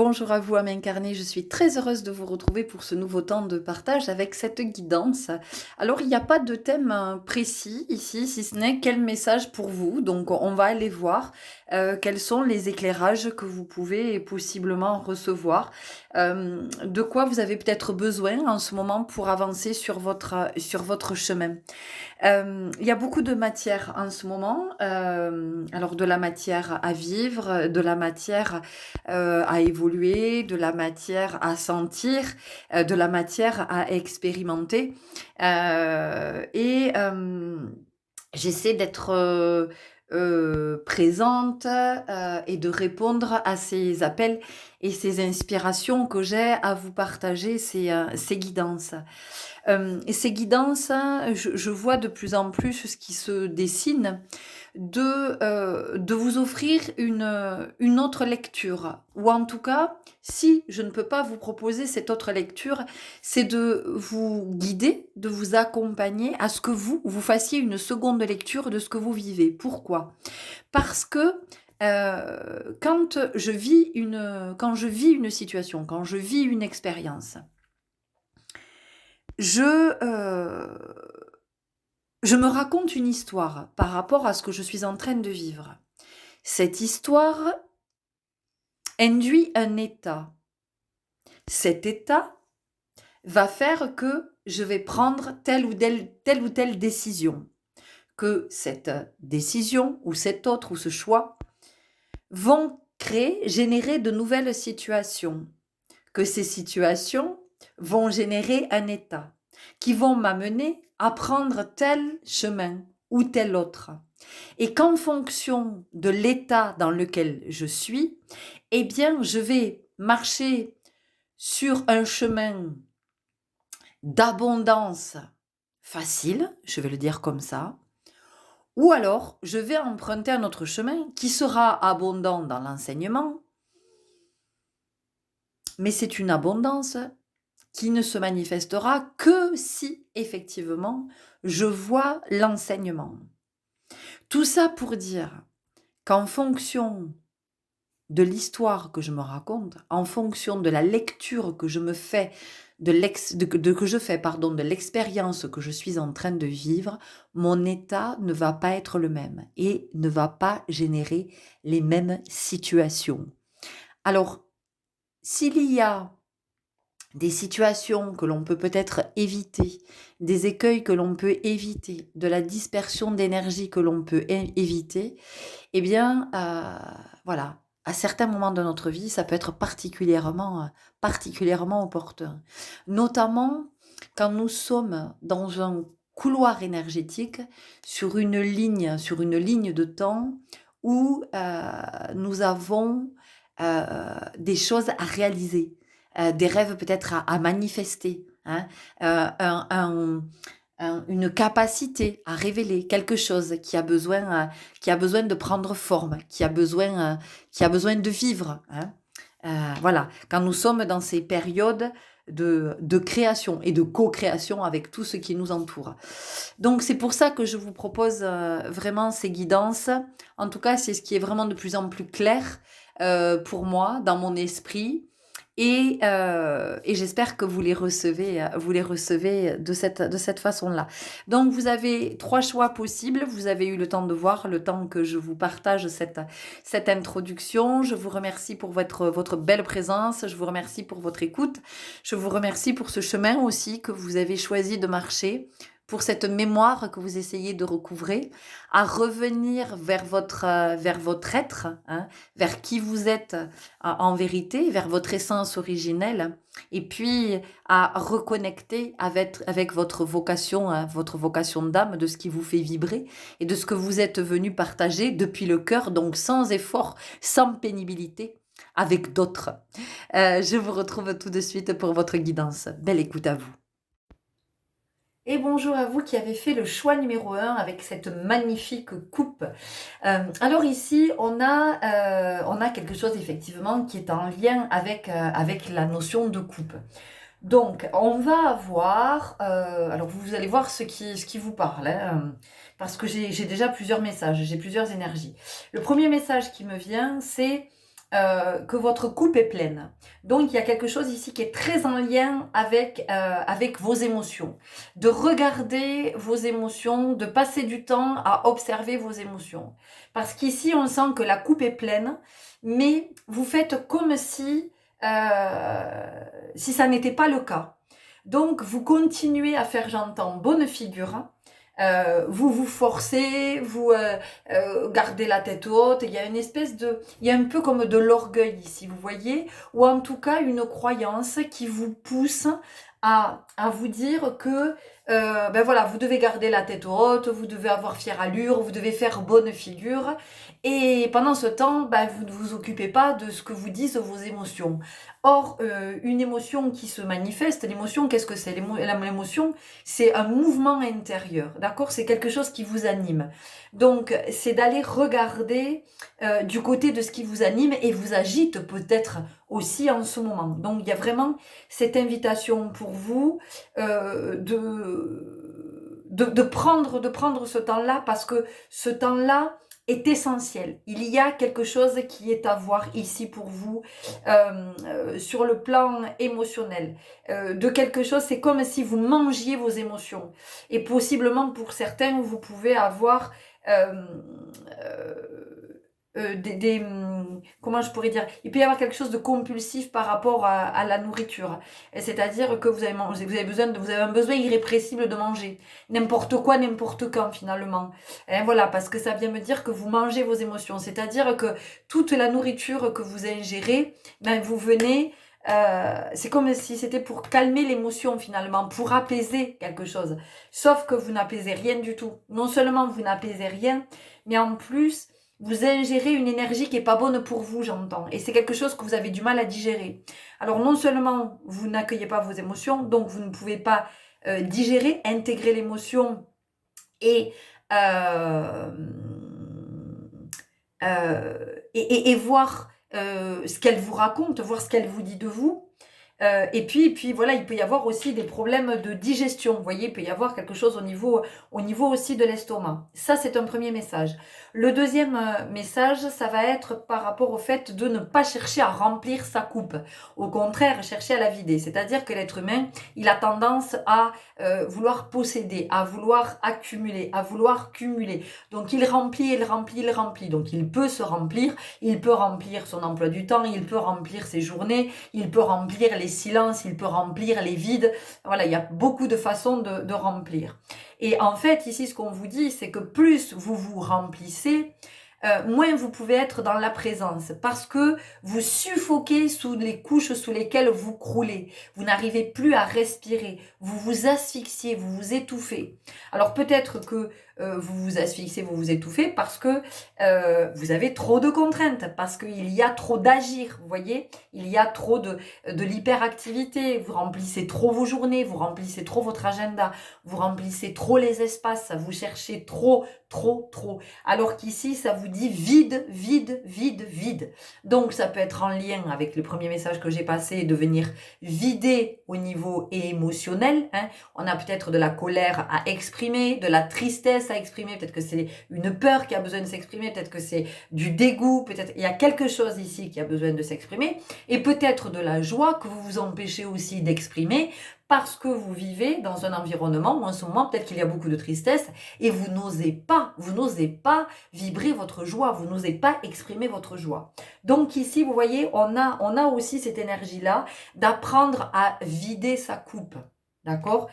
Bonjour à vous, âme incarnée, je suis très heureuse de vous retrouver pour ce nouveau temps de partage avec cette guidance. Alors, il n'y a pas de thème précis ici, si ce n'est quel message pour vous. Donc, on va aller voir quels sont les éclairages que vous pouvez possiblement recevoir, de quoi vous avez peut-être besoin en ce moment pour avancer sur votre chemin. Il y a beaucoup de matière en ce moment, alors de la matière à vivre, de la matière à évoluer, de la matière à sentir, de la matière à expérimenter. J'essaie d'être présente et de répondre à ces appels et ces inspirations que j'ai à vous partager, ces guidances. Et ces guidances, hein, je vois de plus en plus ce qui se dessine de vous offrir une autre lecture. Ou en tout cas, si je ne peux pas vous proposer cette autre lecture, c'est de vous guider, de vous accompagner à ce que vous fassiez une seconde lecture de ce que vous vivez. Pourquoi? Parce que quand je vis une situation, quand je vis une expérience, je, euh, je me raconte une histoire par rapport à ce que je suis en train de vivre. Cette histoire induit un état. Cet état va faire que je vais prendre telle ou telle décision. Que cette décision ou cet autre ou ce choix vont générer de nouvelles situations. Que ces situations vont générer un état qui vont m'amener à prendre tel chemin ou tel autre. Et qu'en fonction de l'état dans lequel je suis, eh bien, je vais marcher sur un chemin d'abondance facile, je vais le dire comme ça, ou alors je vais emprunter un autre chemin qui sera abondant dans l'enseignement, mais c'est une abondance qui ne se manifestera que si effectivement je vois l'enseignement. Tout ça pour dire qu'en fonction de l'histoire que je me raconte, en fonction de la lecture que je me fais, de l'expérience que je suis en train de vivre, mon état ne va pas être le même et ne va pas générer les mêmes situations. Alors, s'il y a des situations que l'on peut peut-être éviter, des écueils que l'on peut éviter, de la dispersion d'énergie que l'on peut éviter, eh bien, voilà, à certains moments de notre vie, ça peut être particulièrement opportun. Notamment quand nous sommes dans un couloir énergétique, sur une ligne de temps où nous avons des choses à réaliser, des rêves peut-être à manifester, hein, une capacité à révéler quelque chose qui a besoin de prendre forme, qui a besoin de vivre. Hein. Voilà, quand nous sommes dans ces périodes de création et de co-création avec tout ce qui nous entoure. Donc c'est pour ça que je vous propose vraiment ces guidances. En tout cas, c'est ce qui est vraiment de plus en plus clair pour moi, dans mon esprit. Et j'espère que vous les recevez de cette façon-là. Donc, vous avez 3 choix possibles. Vous avez eu le temps de voir, le temps que je vous partage cette introduction. Je vous remercie pour votre belle présence. Je vous remercie pour votre écoute. Je vous remercie pour ce chemin aussi que vous avez choisi de marcher, pour cette mémoire que vous essayez de recouvrer, à revenir vers votre être, hein, vers qui vous êtes en vérité, vers votre essence originelle, et puis à reconnecter avec votre vocation, hein, votre vocation d'âme, de ce qui vous fait vibrer et de ce que vous êtes venu partager depuis le cœur, donc sans effort, sans pénibilité, avec d'autres. Je vous retrouve tout de suite pour votre guidance. Belle écoute à vous. Et bonjour à vous qui avez fait le choix numéro 1 avec cette magnifique coupe. Alors ici, on a quelque chose effectivement qui est en lien avec la notion de coupe. Donc, on va avoir... alors, vous allez voir ce qui vous parle, hein, parce que j'ai déjà plusieurs messages, j'ai plusieurs énergies. Le premier message qui me vient, c'est que votre coupe est pleine. Donc il y a quelque chose ici qui est très en lien avec vos émotions. De regarder vos émotions, de passer du temps à observer vos émotions. Parce qu'ici on sent que la coupe est pleine, mais vous faites comme si ça n'était pas le cas. Donc vous continuez à faire, j'entends, bonne figure. Vous vous forcez, vous gardez la tête haute. Il y a une espèce de, il y a un peu comme de l'orgueil ici, vous voyez, ou en tout cas une croyance qui vous pousse à vous dire que ben voilà, vous devez garder la tête haute, vous devez avoir fière allure, vous devez faire bonne figure. Et pendant ce temps, ben, vous ne vous occupez pas de ce que vous disent vos émotions. Or, une émotion qui se manifeste, l'émotion, qu'est-ce que c'est? L'émotion, c'est un mouvement intérieur, d'accord? C'est quelque chose qui vous anime. Donc, c'est d'aller regarder du côté de ce qui vous anime et vous agite peut-être aussi en ce moment. Donc, il y a vraiment cette invitation pour vous de prendre ce temps-là parce que ce temps-là est essentiel. Il y a quelque chose qui est à voir ici pour vous sur le plan émotionnel. De quelque chose, c'est comme si vous mangiez vos émotions. Et possiblement pour certains, vous pouvez avoir euh, euh, comment je pourrais dire, il peut y avoir quelque chose de compulsif par rapport à la nourriture. C'est-à-dire que vous avez un besoin irrépressible de manger. N'importe quoi, n'importe quand finalement. Et voilà, parce que ça vient me dire que vous mangez vos émotions. C'est-à-dire que toute la nourriture que vous ingérez, ben vous venez c'est comme si c'était pour calmer l'émotion finalement, pour apaiser quelque chose. Sauf que vous n'apaisez rien du tout. Non seulement vous n'apaisez rien, mais en plus, vous ingérez une énergie qui n'est pas bonne pour vous, j'entends. Et c'est quelque chose que vous avez du mal à digérer. Alors non seulement vous n'accueillez pas vos émotions, donc vous ne pouvez pas digérer, intégrer l'émotion et, euh, et voir ce qu'elle vous raconte, voir ce qu'elle vous dit de vous. Et puis voilà, il peut y avoir aussi des problèmes de digestion. Vous voyez, il peut y avoir quelque chose au niveau aussi de l'estomac. Ça, c'est un premier message. Le deuxième message, ça va être par rapport au fait de ne pas chercher à remplir sa coupe. Au contraire, chercher à la vider. C'est-à-dire que l'être humain, il a tendance à vouloir posséder, à vouloir accumuler, à vouloir cumuler. Donc il remplit, il remplit, il remplit. Donc il peut se remplir, il peut remplir son emploi du temps, il peut remplir ses journées, il peut remplir les silences, il peut remplir les vides. Voilà, il y a beaucoup de façons de remplir. Et en fait, ici, ce qu'on vous dit, c'est que plus vous vous remplissez, moins vous pouvez être dans la présence parce que vous suffoquez sous les couches sous lesquelles vous croulez. Vous n'arrivez plus à respirer. Vous vous asphyxiez, vous vous étouffez. Alors peut-être que vous vous asphyxiez, vous vous étouffez parce que vous avez trop de contraintes, parce qu'il y a trop d'agir, vous voyez, il y a trop de l'hyperactivité, vous remplissez trop vos journées, vous remplissez trop votre agenda, vous remplissez trop les espaces, vous cherchez trop. Alors qu'ici, ça vous dit vide, vide, vide, vide. Donc ça peut être en lien avec le premier message que j'ai passé, de venir vider au niveau émotionnel. Hein. On a peut-être de la colère à exprimer, de la tristesse à exprimer, peut-être que c'est une peur qui a besoin de s'exprimer, peut-être que c'est du dégoût, peut-être il y a quelque chose ici qui a besoin de s'exprimer, et peut-être de la joie que vous vous empêchez aussi d'exprimer, parce que vous vivez dans un environnement où en ce moment, peut-être qu'il y a beaucoup de tristesse et vous n'osez pas vibrer votre joie, vous n'osez pas exprimer votre joie. Donc ici, vous voyez, on a aussi cette énergie-là d'apprendre à vider sa coupe. D'accord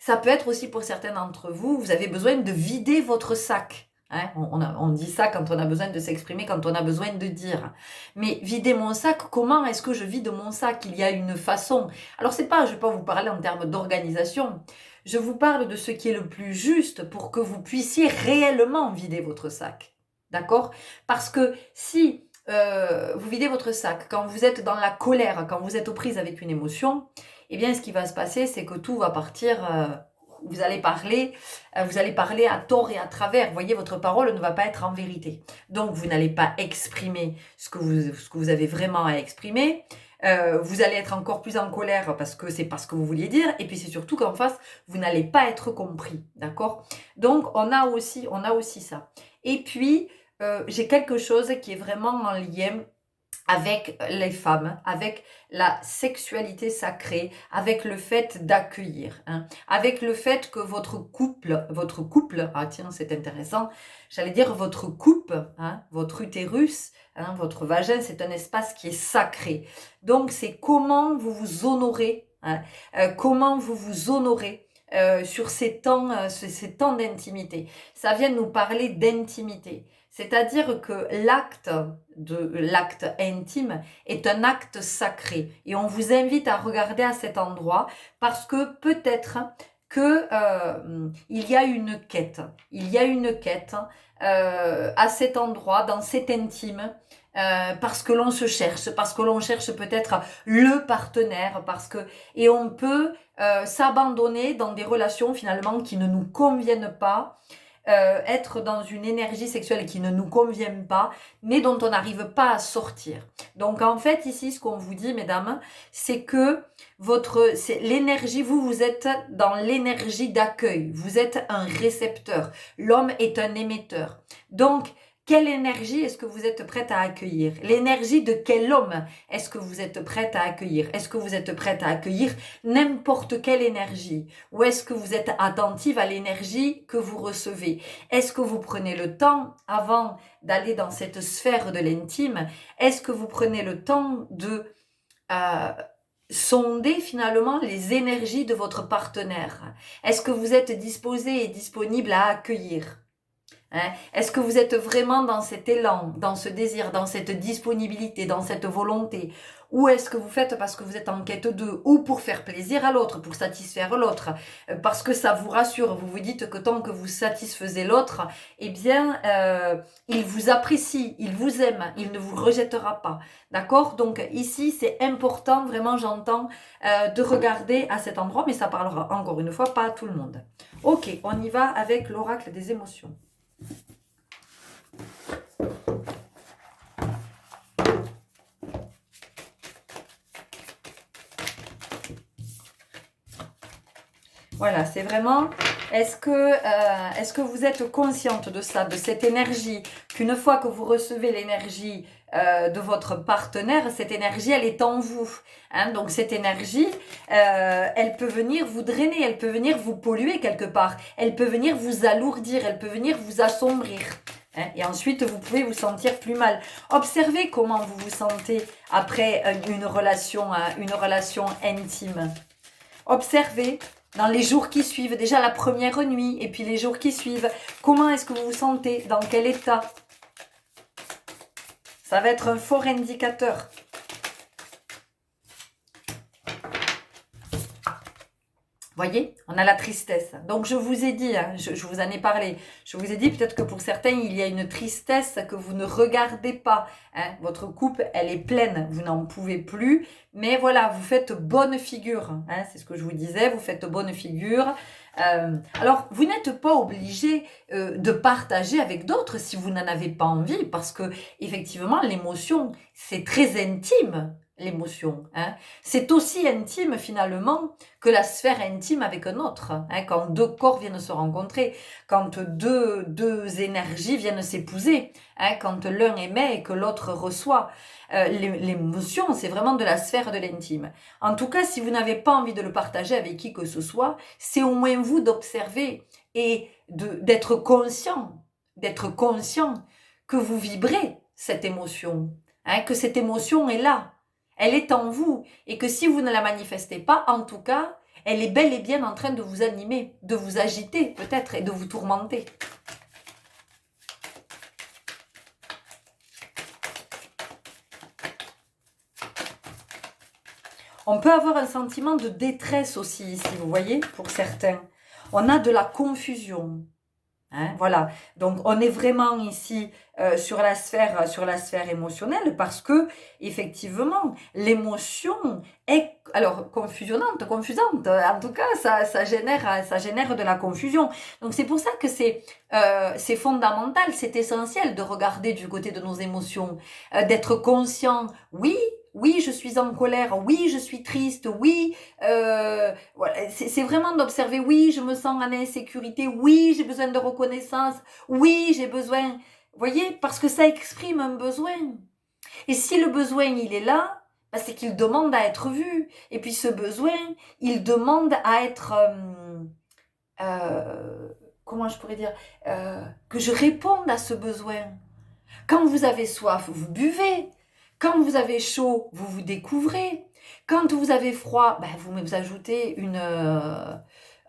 ça peut être aussi pour certains d'entre vous, vous avez besoin de vider votre sac. Hein, on dit ça quand on a besoin de s'exprimer, quand on a besoin de dire. Mais vider mon sac, comment est-ce que je vide mon sac? Il y a une façon. Alors je ne vais pas vous parler en termes d'organisation. Je vous parle de ce qui est le plus juste pour que vous puissiez réellement vider votre sac. D'accord? Parce que si vous videz votre sac, quand vous êtes dans la colère, quand vous êtes aux prises avec une émotion, eh bien ce qui va se passer, c'est que tout va partir... vous allez parler à tort et à travers. Vous voyez, votre parole ne va pas être en vérité. Donc, vous n'allez pas exprimer ce que vous avez vraiment à exprimer. Vous allez être encore plus en colère parce que c'est pas ce que vous vouliez dire. Et puis, c'est surtout qu'en face, vous n'allez pas être compris. D'accord? Donc, on a aussi ça. Et puis, j'ai quelque chose qui est vraiment en lien avec les femmes, avec la sexualité sacrée, avec le fait d'accueillir, hein, avec le fait que votre couple, ah tiens c'est intéressant, j'allais dire votre couple, hein, votre utérus, hein, votre vagin, c'est un espace qui est sacré. Donc c'est comment vous vous honorez, hein, comment vous vous honorez sur ces temps d'intimité. Ça vient nous parler d'intimité. C'est-à-dire que l'acte intime est un acte sacré. Et on vous invite à regarder à cet endroit parce que peut-être que il y a une quête. Il y a une quête à cet endroit, dans cet intime, parce que l'on se cherche, parce que l'on cherche peut-être le partenaire, et on peut s'abandonner dans des relations finalement qui ne nous conviennent pas, être dans une énergie sexuelle qui ne nous convient pas, mais dont on n'arrive pas à sortir. Donc en fait ici, ce qu'on vous dit, mesdames, c'est que c'est l'énergie, vous êtes dans l'énergie d'accueil, vous êtes un récepteur, l'homme est un émetteur. Donc quelle énergie est-ce que vous êtes prête à accueillir? L'énergie de quel homme est-ce que vous êtes prête à accueillir? Est-ce que vous êtes prête à accueillir n'importe quelle énergie? Ou est-ce que vous êtes attentive à l'énergie que vous recevez? Est-ce que vous prenez le temps, avant d'aller dans cette sphère de l'intime, est-ce que vous prenez le temps de sonder finalement les énergies de votre partenaire? Est-ce que vous êtes disposé et disponible à accueillir? Hein? Est-ce que vous êtes vraiment dans cet élan, dans ce désir, dans cette disponibilité, dans cette volonté? Ou est-ce que vous faites parce que vous êtes en quête d'eux, ou pour faire plaisir à l'autre, pour satisfaire l'autre, parce que ça vous rassure, vous vous dites que tant que vous satisfaisez l'autre, eh bien, il vous apprécie, il vous aime, il ne vous rejettera pas. D'accord? Donc ici, c'est important, vraiment, j'entends, de regarder à cet endroit, mais ça parlera encore une fois pas à tout le monde. Ok, on y va avec l'oracle des émotions. Voilà, c'est vraiment, est-ce que vous êtes consciente de ça, de cette énergie, qu'une fois que vous recevez l'énergie de votre partenaire, cette énergie, elle est en vous. Hein, donc cette énergie, elle peut venir vous drainer, elle peut venir vous polluer quelque part, elle peut venir vous alourdir, elle peut venir vous assombrir. Hein, et ensuite, vous pouvez vous sentir plus mal. Observez comment vous vous sentez après une relation intime. Observez. Dans les jours qui suivent, déjà la première nuit, et puis les jours qui suivent, comment est-ce que vous vous sentez? Dans quel état? Ça va être un fort indicateur. Voyez, on a la tristesse. Donc je vous ai dit, hein, je vous en ai parlé, je vous ai dit peut-être que pour certains, il y a une tristesse que vous ne regardez pas. Hein. Votre coupe, elle est pleine, vous n'en pouvez plus. Mais voilà, vous faites bonne figure. Hein, c'est ce que je vous disais, vous faites bonne figure. Alors, vous n'êtes pas obligé de partager avec d'autres si vous n'en avez pas envie, parce que effectivement, l'émotion, c'est très intime. L'émotion. Hein. C'est aussi intime finalement que la sphère intime avec un autre. Hein, quand deux corps viennent se rencontrer, quand deux énergies viennent s'épouser, hein, quand l'un émet et que l'autre reçoit. L'émotion, c'est vraiment de la sphère de l'intime. En tout cas, si vous n'avez pas envie de le partager avec qui que ce soit, c'est au moins vous d'observer et d'être conscient que vous vibrez cette émotion, hein, que cette émotion est là. Elle est en vous et que si vous ne la manifestez pas, en tout cas, elle est bel et bien en train de vous animer, de vous agiter peut-être et de vous tourmenter. On peut avoir un sentiment de détresse aussi ici, vous voyez, pour certains. On a de la confusion. Hein, voilà, donc on est vraiment ici sur la sphère émotionnelle parce que effectivement l'émotion est alors confusante, en tout cas ça génère de la confusion. Donc c'est pour ça que c'est fondamental, c'est essentiel de regarder du côté de nos émotions, d'être conscient. Oui, je suis en colère, oui, je suis triste, oui, voilà, c'est vraiment d'observer, oui, je me sens en insécurité, oui, j'ai besoin de reconnaissance, oui, j'ai besoin Vous voyez, parce que ça exprime un besoin. Et si le besoin, il est là, bah, c'est qu'il demande à être vu. Et puis ce besoin, il demande à être... comment je pourrais dire que je réponde à ce besoin. Quand vous avez soif, vous buvez. Quand vous avez chaud, vous vous découvrez. Quand vous avez froid, ben vous ajoutez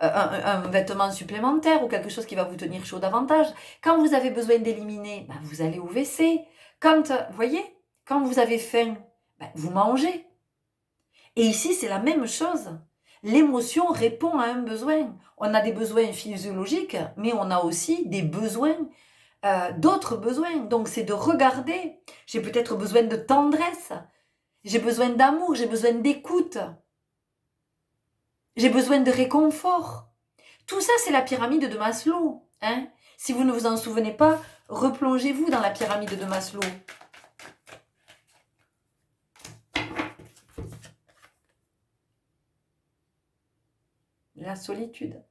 un vêtement supplémentaire ou quelque chose qui va vous tenir chaud davantage. Quand vous avez besoin d'éliminer, ben vous allez au WC. Quand, vous voyez, quand vous avez faim, ben vous mangez. Et ici, c'est la même chose. L'émotion répond à un besoin. On a des besoins physiologiques, mais on a aussi des besoins, d'autres besoins. Donc, c'est de regarder. J'ai peut-être besoin de tendresse. J'ai besoin d'amour. J'ai besoin d'écoute. J'ai besoin de réconfort. Tout ça, c'est la pyramide de Maslow. Hein? Si vous ne vous en souvenez pas, replongez-vous dans la pyramide de Maslow. La solitude.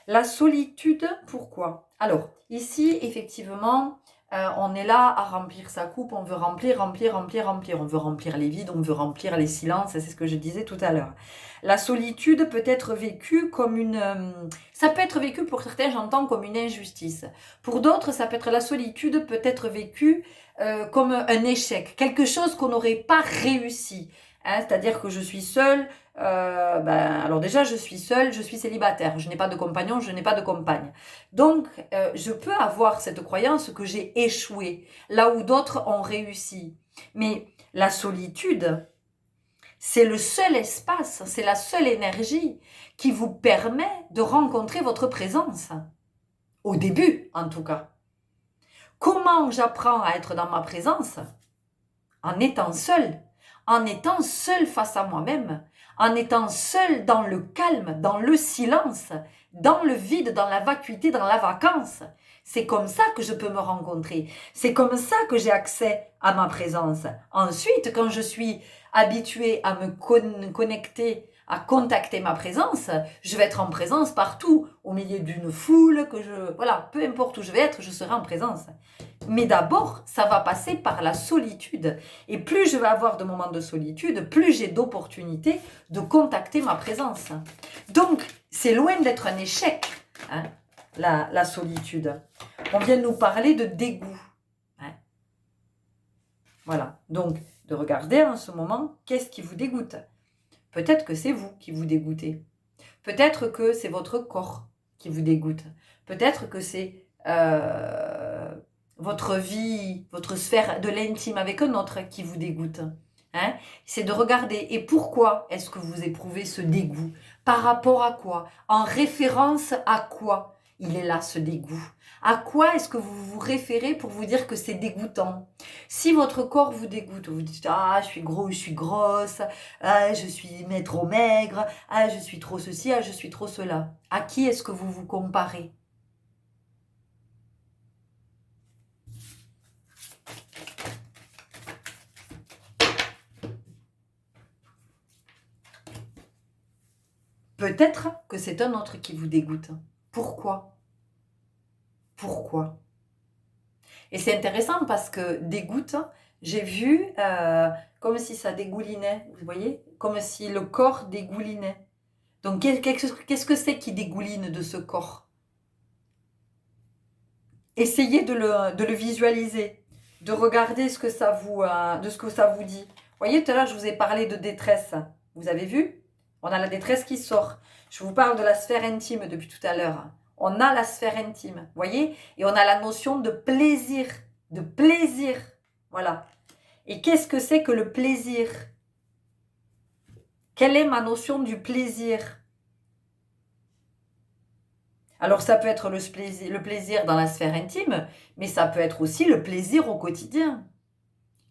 La solitude, pourquoi? Alors, ici, effectivement, on est là à remplir sa coupe, on veut remplir. On veut remplir les vides, on veut remplir les silences, c'est ce que je disais tout à l'heure. La solitude peut être vécue comme une... ça peut être vécu pour certains, j'entends, comme une injustice. Pour d'autres, ça peut être la solitude peut être vécue comme un échec, quelque chose qu'on n'aurait pas réussi. Hein, c'est-à-dire que je suis seule, alors déjà je suis seule, je suis célibataire, je n'ai pas de compagnon, je n'ai pas de compagne. Donc je peux avoir cette croyance que j'ai échoué, là où d'autres ont réussi. Mais la solitude, c'est le seul espace, c'est la seule énergie qui vous permet de rencontrer votre présence. Au début, en tout cas. Comment j'apprends à être dans ma présence? En étant seule. En étant seule face à moi-même, en étant seule dans le calme, dans le silence, dans le vide, dans la vacuité, dans la vacance. C'est comme ça que je peux me rencontrer. C'est comme ça que j'ai accès à ma présence. Ensuite, quand je suis habituée à me connecter, à contacter ma présence, je vais être en présence partout, au milieu d'une foule, voilà, peu importe où je vais être, je serai en présence. Mais d'abord, ça va passer par la solitude. Et plus je vais avoir de moments de solitude, plus j'ai d'opportunités de contacter ma présence. Donc, c'est loin d'être un échec, hein, la solitude. On vient de nous parler de dégoût. Hein. Voilà. Donc, de regarder en ce moment, qu'est-ce qui vous dégoûte? Peut-être que c'est vous qui vous dégoûtez. Peut-être que c'est votre corps qui vous dégoûte. Peut-être que c'est votre vie, votre sphère de l'intime avec un autre qui vous dégoûte. Hein? C'est de regarder. Et pourquoi est-ce que vous éprouvez ce dégoût? Par rapport à quoi? En référence à quoi il est là, ce dégoût? À quoi est-ce que vous vous référez pour vous dire que c'est dégoûtant? Si votre corps vous dégoûte, vous dites « Ah, je suis gros, je suis grosse, ah, je suis trop maigre, ah, je suis trop ceci, ah, je suis trop cela. » À qui est-ce que vous vous comparez? Peut-être que c'est un autre qui vous dégoûte. Pourquoi? Pourquoi? Et c'est intéressant parce que dégoûte, j'ai vu comme si ça dégoulinait, vous voyez? Comme si le corps dégoulinait. Donc qu'est-ce que c'est qui dégouline de ce corps? Essayez de le visualiser, de regarder ce que ça vous, de ce que ça vous dit. Vous voyez, tout à l'heure, je vous ai parlé de détresse. Vous avez vu? On a la détresse qui sort. Je vous parle de la sphère intime depuis tout à l'heure. On a la sphère intime, vous voyez? Et on a la notion de plaisir. De plaisir. Voilà. Et qu'est-ce que c'est que le plaisir? Quelle est ma notion du plaisir? Alors ça peut être le plaisir dans la sphère intime, mais ça peut être aussi le plaisir au quotidien.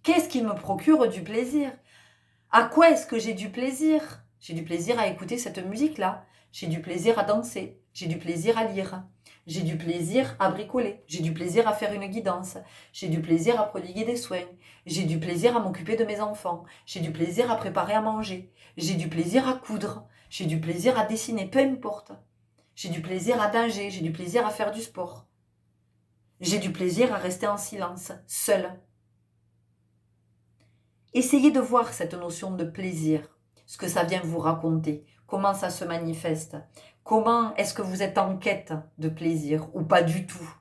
Qu'est-ce qui me procure du plaisir? À quoi est-ce que j'ai du plaisir? J'ai du plaisir à écouter cette musique-là. J'ai du plaisir à danser. J'ai du plaisir à lire. J'ai du plaisir à bricoler. J'ai du plaisir à faire une guidance. J'ai du plaisir à prodiguer des soins. J'ai du plaisir à m'occuper de mes enfants. J'ai du plaisir à préparer à manger. J'ai du plaisir à coudre. J'ai du plaisir à dessiner, peu importe. J'ai du plaisir à nager. J'ai du plaisir à faire du sport. J'ai du plaisir à rester en silence, seule. Essayez de voir cette notion de plaisir, ce que ça vient vous raconter, comment ça se manifeste, comment est-ce que vous êtes en quête de plaisir ou pas du tout.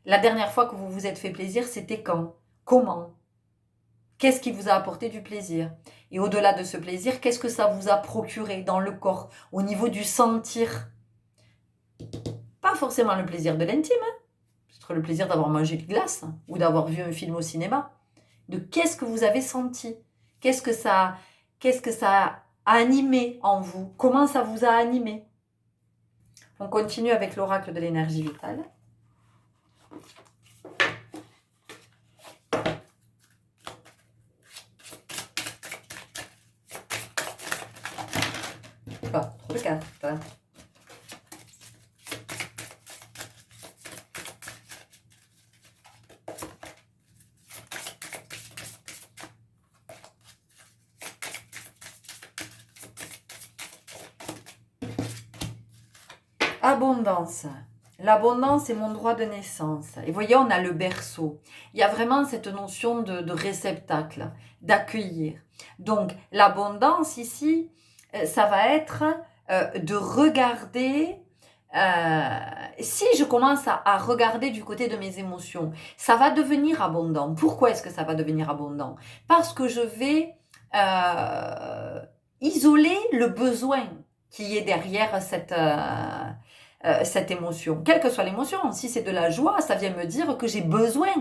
La dernière fois que vous vous êtes fait plaisir, c'était quand? Comment? Qu'est-ce qui vous a apporté du plaisir? Et au-delà de ce plaisir, qu'est-ce que ça vous a procuré dans le corps, au niveau du sentir? Pas forcément le plaisir de l'intime, hein. Peut-être le plaisir d'avoir mangé de glace ou d'avoir vu un film au cinéma. De qu'est-ce que vous avez senti? Qu'est-ce que ça a animé en vous? Comment ça vous a animé? On continue avec l'oracle de l'énergie vitale. Pas trop de cartes. Abondance. L'abondance est mon droit de naissance. Et voyez, on a le berceau. Il y a vraiment cette notion de réceptacle, d'accueillir. Donc, l'abondance ici, ça va être de regarder. Si je commence à regarder du côté de mes émotions, ça va devenir abondant. Pourquoi est-ce que ça va devenir abondant? Parce que je vais isoler le besoin qui est derrière cette émotion. Quelle que soit l'émotion, si c'est de la joie, ça vient me dire que j'ai besoin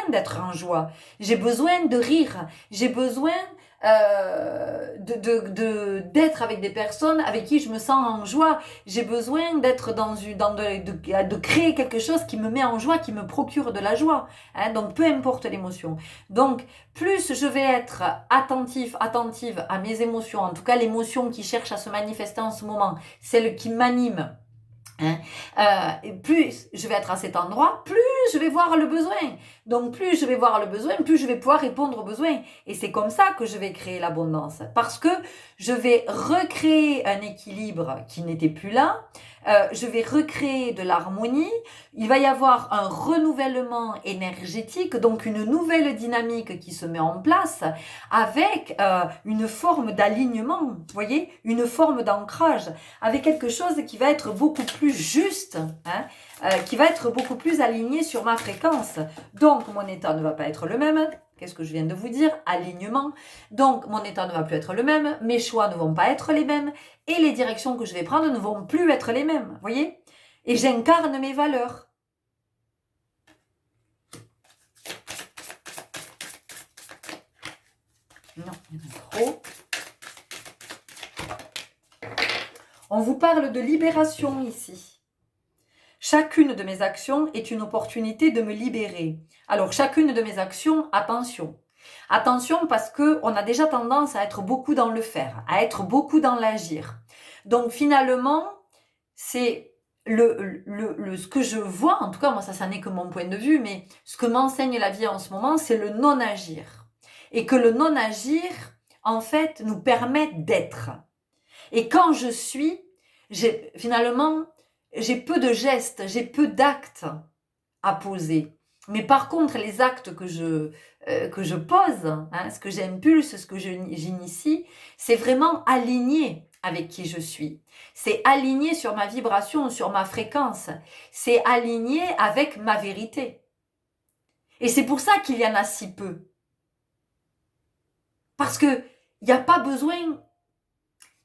d'être en joie, j'ai besoin de rire, j'ai besoin d'être avec des personnes avec qui je me sens en joie, j'ai besoin d'être de créer quelque chose qui me met en joie, qui me procure de la joie, hein, donc peu importe l'émotion. Donc plus je vais être attentive à mes émotions, en tout cas l'émotion qui cherche à se manifester en ce moment, celle qui m'anime, hein, plus je vais être à cet endroit, plus je vais voir le besoin. Donc plus je vais voir le besoin, plus je vais pouvoir répondre aux besoins. Et c'est comme ça que je vais créer l'abondance. Parce que je vais recréer un équilibre qui n'était plus là. Je vais recréer de l'harmonie. Il va y avoir un renouvellement énergétique, donc une nouvelle dynamique qui se met en place avec une forme d'alignement, vous voyez, une forme d'ancrage, avec quelque chose qui va être beaucoup plus juste, hein, qui va être beaucoup plus aligné sur ma fréquence. Donc, mon état ne va pas être le même. Qu'est-ce que je viens de vous dire? Alignement. Donc, mon état ne va plus être le même, mes choix ne vont pas être les mêmes, et les directions que je vais prendre ne vont plus être les mêmes, vous voyez? Et j'incarne mes valeurs. Non, il y en a trop. On vous parle de libération ici. Chacune de mes actions est une opportunité de me libérer. Alors, chacune de mes actions, attention. Attention parce qu'on a déjà tendance à être beaucoup dans le faire, à être beaucoup dans l'agir. Donc, finalement, c'est ce que je vois, en tout cas, moi, ça n'est que mon point de vue, mais ce que m'enseigne la vie en ce moment, c'est le non-agir. Et que le non-agir, en fait, nous permet d'être. Et quand je suis, finalement, j'ai peu de gestes, j'ai peu d'actes à poser. Mais par contre, les actes que je pose, hein, ce que j'impulse, ce que j'initie, c'est vraiment aligné avec qui je suis. C'est aligné sur ma vibration, sur ma fréquence. C'est aligné avec ma vérité. Et c'est pour ça qu'il y en a si peu. Parce que il n'y a pas besoin.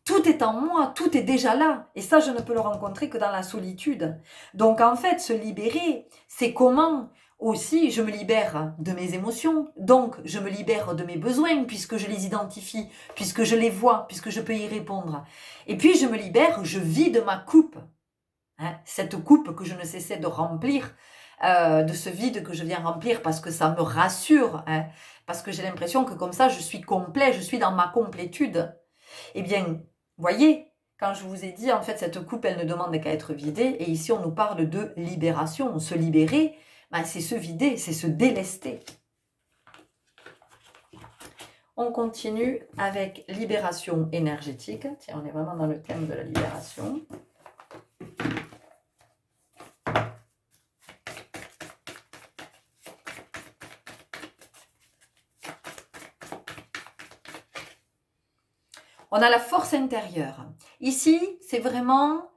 Tout est en moi, tout est déjà là. Et ça, je ne peux le rencontrer que dans la solitude. Donc en fait, se libérer, c'est comment aussi je me libère de mes émotions. Donc je me libère de mes besoins puisque je les identifie, puisque je les vois, puisque je peux y répondre. Et puis je me libère, je vide ma coupe. Hein, cette coupe que je ne cessais de remplir, de ce vide que je viens remplir parce que ça me rassure, hein, parce que j'ai l'impression que comme ça je suis complet, je suis dans ma complétude. Eh bien, voyez, quand je vous ai dit, en fait, cette coupe, elle ne demande qu'à être vidée, et ici, on nous parle de libération. Se libérer, ben, c'est se vider, c'est se délester. On continue avec libération énergétique. Tiens, on est vraiment dans le thème de la libération. On a la force intérieure. Ici, c'est vraiment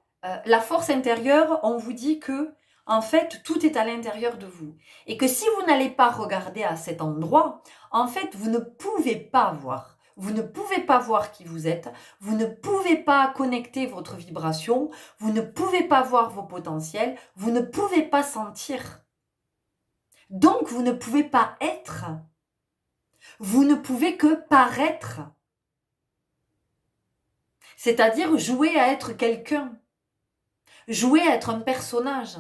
la force intérieure, on vous dit que en fait, tout est à l'intérieur de vous. Et que si vous n'allez pas regarder à cet endroit, en fait, vous ne pouvez pas voir. Vous ne pouvez pas voir qui vous êtes, vous ne pouvez pas connecter votre vibration, vous ne pouvez pas voir vos potentiels, vous ne pouvez pas sentir. Donc, vous ne pouvez pas être. Vous ne pouvez que paraître. C'est-à-dire jouer à être quelqu'un, jouer à être un personnage,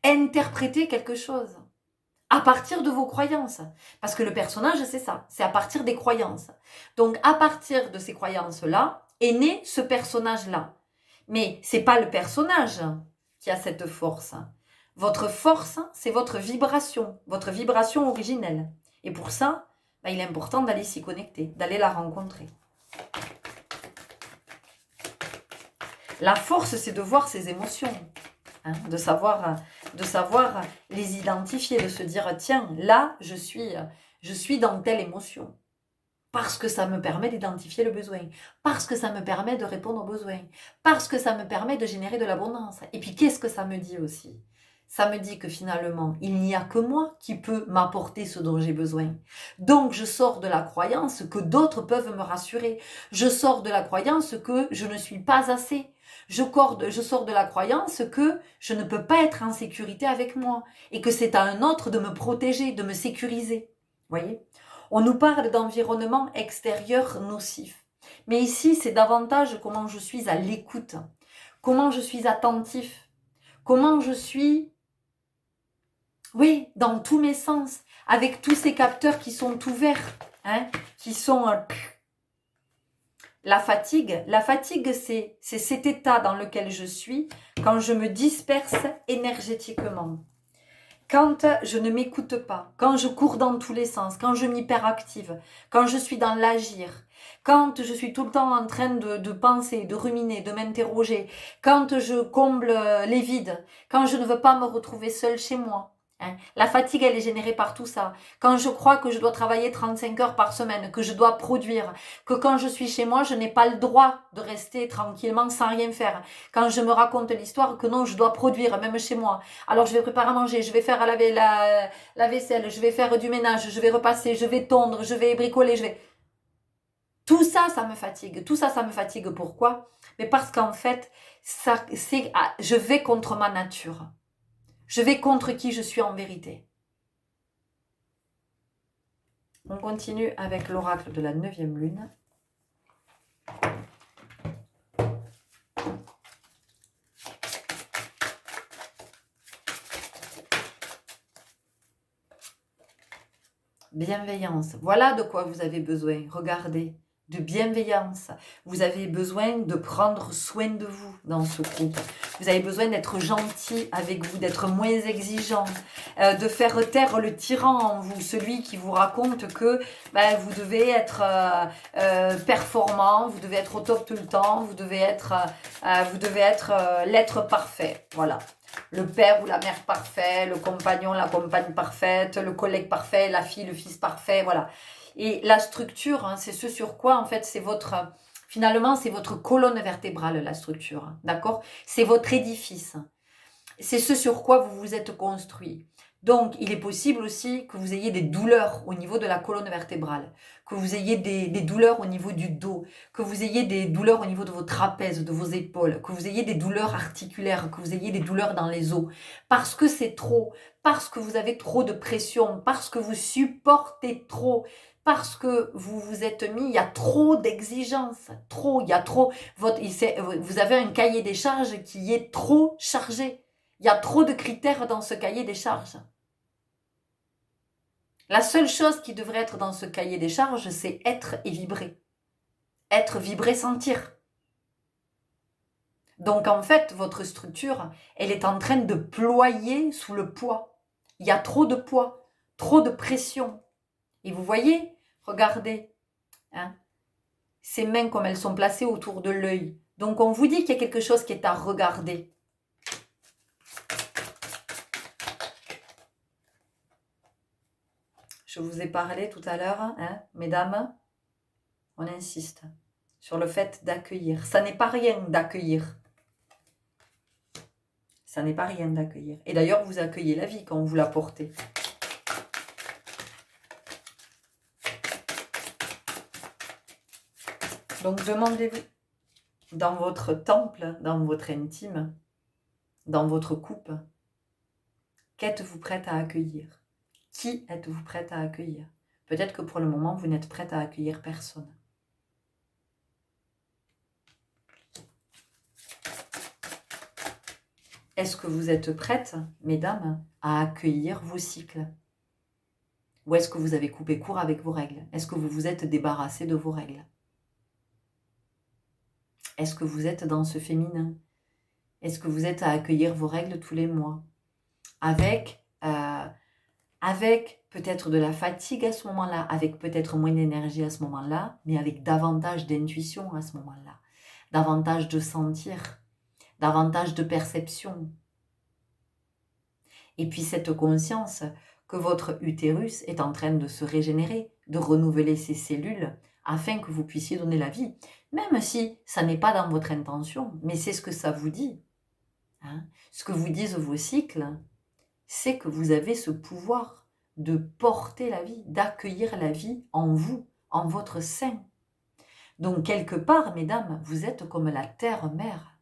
interpréter quelque chose à partir de vos croyances. Parce que le personnage, c'est ça, c'est à partir des croyances. Donc, à partir de ces croyances-là, est né ce personnage-là. Mais c'est pas le personnage qui a cette force. Votre force, c'est votre vibration originelle. Et pour ça, il est important d'aller s'y connecter, d'aller la rencontrer. La force, c'est de voir ses émotions, hein, de savoir les identifier, de se dire, tiens, là, je suis dans telle émotion. Parce que ça me permet d'identifier le besoin, parce que ça me permet de répondre aux besoins, parce que ça me permet de générer de l'abondance. Et puis, qu'est-ce que ça me dit aussi? Ça me dit que finalement, il n'y a que moi qui peux m'apporter ce dont j'ai besoin. Donc, je sors de la croyance que d'autres peuvent me rassurer. Je sors de la croyance que je ne suis pas assez. Je sors de la croyance que je ne peux pas être en sécurité avec moi et que c'est à un autre de me protéger, de me sécuriser. Voyez ? On nous parle d'environnement extérieur nocif. Mais ici, c'est davantage comment je suis à l'écoute, comment je suis attentif, comment je suis, oui, dans tous mes sens, avec tous ces capteurs qui sont ouverts, hein, qui sont... La fatigue, c'est cet état dans lequel je suis quand je me disperse énergétiquement. Quand je ne m'écoute pas, quand je cours dans tous les sens, quand je m'hyperactive, quand je suis dans l'agir, quand je suis tout le temps en train de penser, de ruminer, de m'interroger, quand je comble les vides, quand je ne veux pas me retrouver seule chez moi. Hein. La fatigue, elle est générée par tout ça. Quand je crois que je dois travailler 35 heures par semaine, que je dois produire, que quand je suis chez moi, je n'ai pas le droit de rester tranquillement sans rien faire. Quand je me raconte l'histoire que non, je dois produire, même chez moi. Alors je vais préparer à manger, je vais faire la vaisselle, je vais faire du ménage, je vais repasser, je vais tondre, je vais bricoler, je vais... Tout ça, ça me fatigue. Tout ça, ça me fatigue. Pourquoi? Mais parce qu'en fait, je vais contre ma nature. Je vais contre qui je suis en vérité. On continue avec l'oracle de la 9e lune. Bienveillance. Voilà de quoi vous avez besoin. Regardez. De bienveillance. Vous avez besoin de prendre soin de vous dans ce groupe. Vous avez besoin d'être gentil avec vous, d'être moins exigeant, de faire taire le tyran en vous, celui qui vous raconte que vous devez être performant, vous devez être au top tout le temps, vous devez être l'être parfait. Voilà. Le père ou la mère parfait, le compagnon, la compagne parfaite, le collègue parfait, la fille, le fils parfait, voilà. Et la structure, hein, c'est ce sur quoi, en fait, finalement, c'est votre colonne vertébrale, la structure, hein, d'accord? C'est votre édifice. C'est ce sur quoi vous vous êtes construit. Donc, il est possible aussi que vous ayez des douleurs au niveau de la colonne vertébrale, que vous ayez des douleurs au niveau du dos, que vous ayez des douleurs au niveau de vos trapèzes, de vos épaules, que vous ayez des douleurs articulaires, que vous ayez des douleurs dans les os, parce que c'est trop, parce que vous avez trop de pression, parce que vous supportez trop, parce que vous vous êtes mis, il y a trop d'exigences, il y a trop, vous avez un cahier des charges qui est trop chargé. Il y a trop de critères dans ce cahier des charges. La seule chose qui devrait être dans ce cahier des charges, c'est être et vibrer. Être, vibrer, sentir. Donc en fait, votre structure, elle est en train de ployer sous le poids. Il y a trop de poids, trop de pression. Et vous voyez, regardez, hein, ces mains comme elles sont placées autour de l'œil. Donc on vous dit qu'il y a quelque chose qui est à regarder. Je vous ai parlé tout à l'heure, hein, mesdames, on insiste. sur le fait d'accueillir. Ça n'est pas rien d'accueillir. Ça n'est pas rien d'accueillir. Et d'ailleurs, vous accueillez la vie quand vous la portez. Donc, demandez-vous, dans votre temple, dans votre intime, dans votre coupe, qu'êtes-vous prête à accueillir? Qui êtes-vous prête à accueillir? Peut-être que pour le moment, vous n'êtes prête à accueillir personne. Est-ce que vous êtes prête, mesdames, à accueillir vos cycles? Ou est-ce que vous avez coupé court avec vos règles? Est-ce que vous vous êtes débarrassé de vos règles? Est-ce que vous êtes dans ce féminin? Est-ce que vous êtes à accueillir vos règles tous les mois? Avec peut-être de la fatigue à ce moment-là, avec peut-être moins d'énergie à ce moment-là, mais avec davantage d'intuition à ce moment-là, davantage de sentir, davantage de perception. Et puis cette conscience que votre utérus est en train de se régénérer, de renouveler ses cellules, afin que vous puissiez donner la vie. Même si ça n'est pas dans votre intention, mais c'est ce que ça vous dit. Hein. Ce que vous disent vos cycles, c'est que vous avez ce pouvoir de porter la vie, d'accueillir la vie en vous, en votre sein. Donc quelque part, mesdames, vous êtes comme la terre-mère.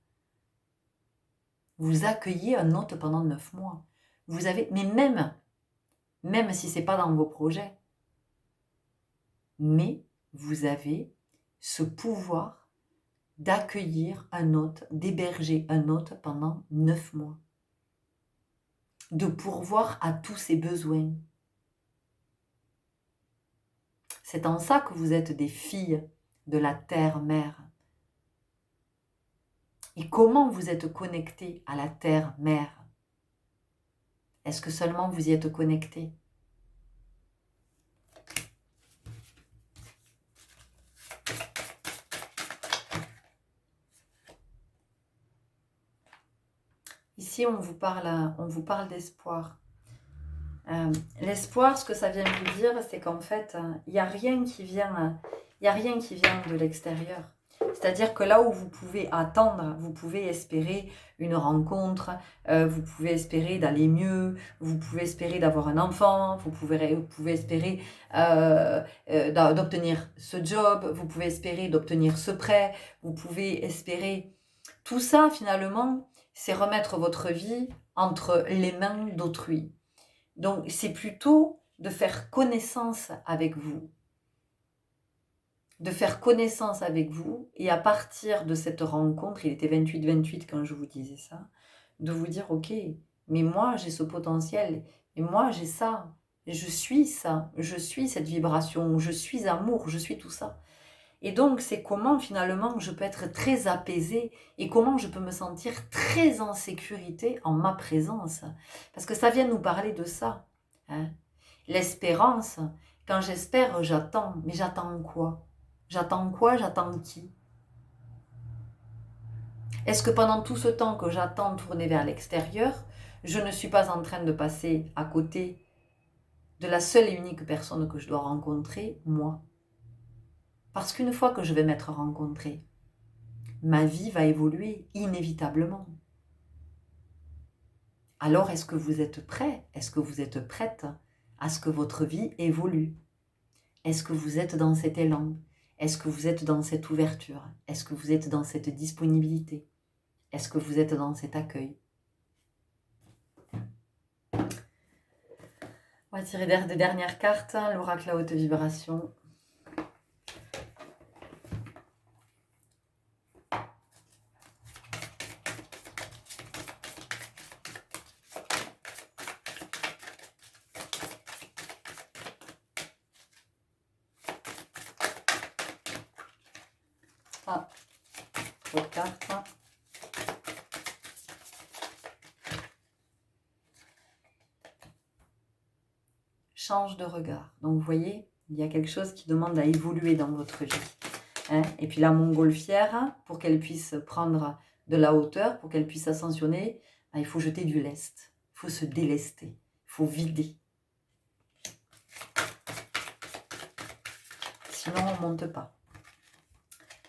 Vous accueillez un hôte pendant 9 mois. Vous avez, mais même si ce n'est pas dans vos projets, mais vous avez ce pouvoir d'accueillir un hôte, d'héberger un hôte pendant 9 mois, de pourvoir à tous ses besoins. C'est en ça que vous êtes des filles de la terre-mère. Et comment vous êtes connectés à la terre-mère? Est-ce que seulement vous y êtes connectés? Ici, on vous parle d'espoir. L'espoir, ce que ça vient vous dire, c'est qu'en fait, il n'y a rien qui vient de l'extérieur. C'est-à-dire que là où vous pouvez attendre, vous pouvez espérer une rencontre, vous pouvez espérer d'aller mieux, vous pouvez espérer d'avoir un enfant, vous pouvez espérer d'obtenir ce job, vous pouvez espérer d'obtenir ce prêt, vous pouvez espérer... Tout ça, finalement, c'est remettre votre vie entre les mains d'autrui. Donc, c'est plutôt de faire connaissance avec vous. De faire connaissance avec vous. Et à partir de cette rencontre, il était 28-28 quand je vous disais ça, de vous dire, ok, mais moi, j'ai ce potentiel. Et moi, j'ai ça. Et je suis ça. Je suis cette vibration. Je suis amour. Je suis tout ça. Et donc, c'est comment finalement je peux être très apaisée et comment je peux me sentir très en sécurité en ma présence. Parce que ça vient nous parler de ça. Hein. L'espérance, quand j'espère, j'attends. Mais j'attends quoi? J'attends quoi? J'attends qui? Est-ce que pendant tout ce temps que j'attends tourner vers l'extérieur, je ne suis pas en train de passer à côté de la seule et unique personne que je dois rencontrer, moi? Parce qu'une fois que je vais m'être rencontrée, ma vie va évoluer inévitablement. Alors, est-ce que vous êtes prêt? Est-ce que vous êtes prête à ce que votre vie évolue? Est-ce que vous êtes dans cet élan? Est-ce que vous êtes dans cette ouverture? Est-ce que vous êtes dans cette disponibilité? Est-ce que vous êtes dans cet accueil? On va tirer des dernières cartes, l'oracle à haute vibration. Ah, votre carte. Change de regard. Donc, vous voyez, il y a quelque chose qui demande à évoluer dans votre vie. Hein. Et puis la montgolfière, pour qu'elle puisse prendre de la hauteur, pour qu'elle puisse ascensionner, il faut jeter du lest. Il faut se délester. Il faut vider. Sinon, on ne monte pas.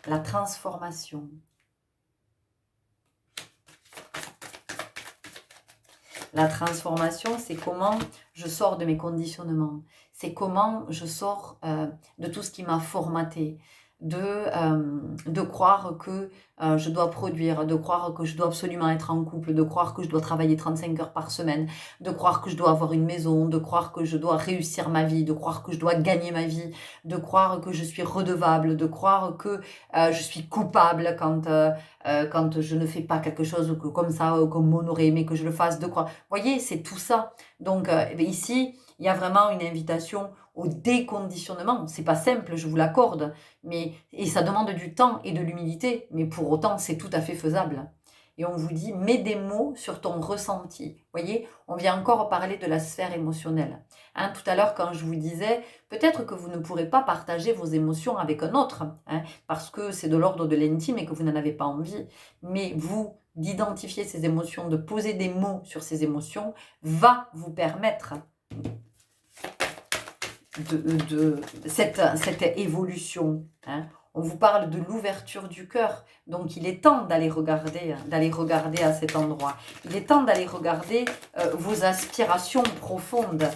La transformation. La transformation, c'est comment je sors de mes conditionnements. C'est comment je sors de tout ce qui m'a formaté. De croire que je dois produire, de croire que je dois absolument être en couple, de croire que je dois travailler 35 heures par semaine, de croire que je dois avoir une maison, de croire que je dois réussir ma vie, de croire que je dois gagner ma vie, de croire que je suis redevable, de croire que je suis coupable quand je ne fais pas quelque chose que, comme ça, comme on aurait aimé que je le fasse, de croire. Vous voyez, c'est tout ça. Donc ici, il y a vraiment une invitation au déconditionnement. C'est pas simple, je vous l'accorde, et ça demande du temps et de l'humilité, mais pour autant, c'est tout à fait faisable. Et on vous dit, mets des mots sur ton ressenti. Vous voyez, on vient encore parler de la sphère émotionnelle. Hein, tout à l'heure, quand je vous disais, peut-être que vous ne pourrez pas partager vos émotions avec un autre, hein, parce que c'est de l'ordre de l'intime et que vous n'en avez pas envie. Mais vous, d'identifier ces émotions, de poser des mots sur ces émotions, va vous permettre de cette évolution. Hein. On vous parle de l'ouverture du cœur, donc il est temps d'aller regarder à cet endroit. Il est temps d'aller regarder vos aspirations profondes,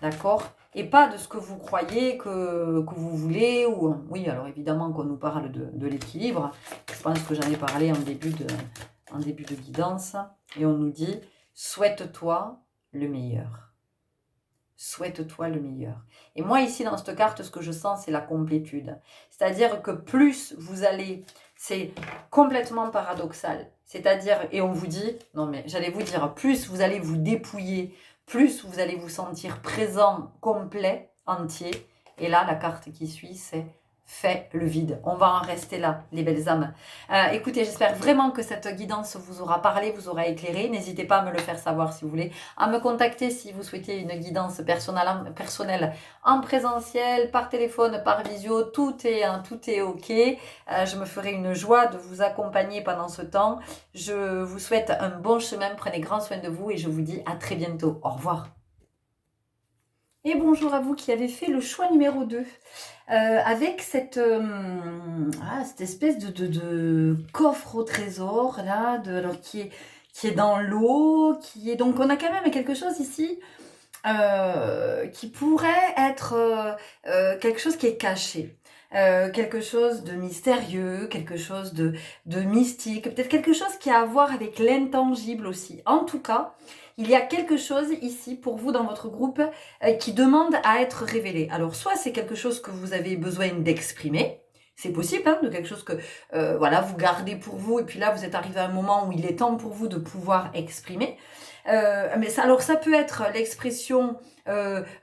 d'accord? Et pas de ce que vous croyez que vous voulez. Oui, alors évidemment qu'on nous parle de l'équilibre. Je pense que j'en ai parlé en début de guidance. Et on nous dit, souhaite-toi le meilleur. Souhaite-toi le meilleur. Et moi, ici, dans cette carte, ce que je sens, c'est la complétude. C'est-à-dire que plus vous allez... C'est complètement paradoxal. C'est-à-dire, et on vous dit... Non, mais j'allais vous dire, plus vous allez vous dépouiller, plus vous allez vous sentir présent, complet, entier. Et là, la carte qui suit, c'est... Fais le vide. On va en rester là, les belles âmes. Écoutez, j'espère vraiment que cette guidance vous aura parlé, vous aura éclairé. N'hésitez pas à me le faire savoir si vous voulez, à me contacter si vous souhaitez une guidance personnelle en présentiel, par téléphone, par visio. Tout est OK. Je me ferai une joie de vous accompagner pendant ce temps. Je vous souhaite un bon chemin. Prenez grand soin de vous et je vous dis à très bientôt. Au revoir. Et bonjour à vous qui avez fait le choix numéro 2. Avec cette espèce de coffre au trésor là, alors, qui est dans l'eau, donc on a quand même quelque chose ici qui pourrait être quelque chose qui est caché. Quelque chose de mystérieux, quelque chose de mystique, peut-être quelque chose qui a à voir avec l'intangible aussi. En tout cas, il y a quelque chose ici pour vous dans votre groupe qui demande à être révélé. Alors soit c'est quelque chose que vous avez besoin d'exprimer, c'est possible, hein, de quelque chose que vous gardez pour vous et puis là vous êtes arrivé à un moment où il est temps pour vous de pouvoir exprimer. Mais ça peut être l'expression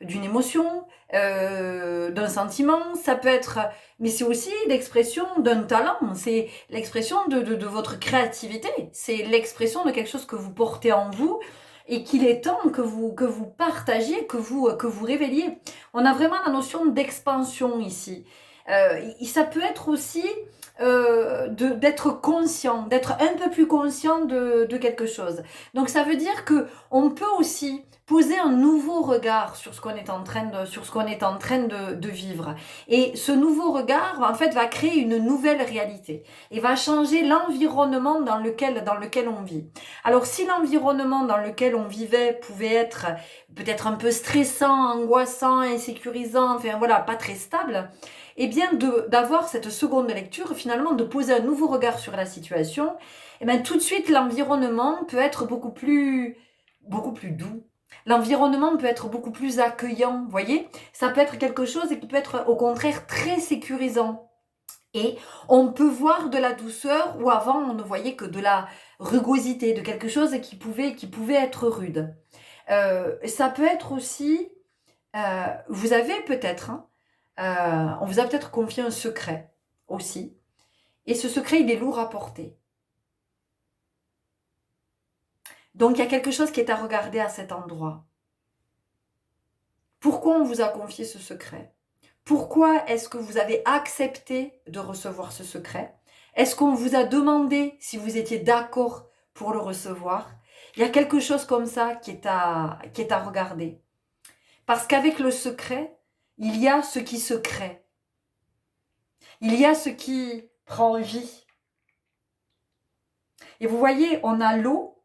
d'une émotion, d'un sentiment, ça peut être, mais c'est aussi l'expression d'un talent, c'est l'expression de votre créativité, c'est l'expression de quelque chose que vous portez en vous et qu'il est temps que vous partagiez, que vous révéliez. On a vraiment la notion d'expansion ici. Ça peut être aussi d'être conscient, d'être un peu plus conscient de quelque chose. Donc ça veut dire que on peut aussi poser un nouveau regard sur ce qu'on est en train de vivre. Et ce nouveau regard, en fait, va créer une nouvelle réalité et va changer l'environnement dans lequel on vit. Alors, si l'environnement dans lequel on vivait pouvait être peut-être un peu stressant, angoissant, insécurisant, enfin voilà, pas très stable, eh bien, d'avoir cette seconde lecture, finalement, de poser un nouveau regard sur la situation, eh bien, tout de suite, l'environnement peut être beaucoup plus doux. L'environnement peut être beaucoup plus accueillant, vous voyez? Ça peut être quelque chose qui peut être au contraire très sécurisant. Et on peut voir de la douceur où avant on ne voyait que de la rugosité, de quelque chose qui pouvait être rude. Ça peut être aussi, vous avez peut-être, on vous a peut-être confié un secret aussi. Et ce secret, il est lourd à porter. Donc, il y a quelque chose qui est à regarder à cet endroit. Pourquoi on vous a confié ce secret? Pourquoi est-ce que vous avez accepté de recevoir ce secret? Est-ce qu'on vous a demandé si vous étiez d'accord pour le recevoir? Il y a quelque chose comme ça qui est à regarder. Parce qu'avec le secret, il y a ce qui se crée. Il y a ce qui prend vie. Et vous voyez, on a l'eau,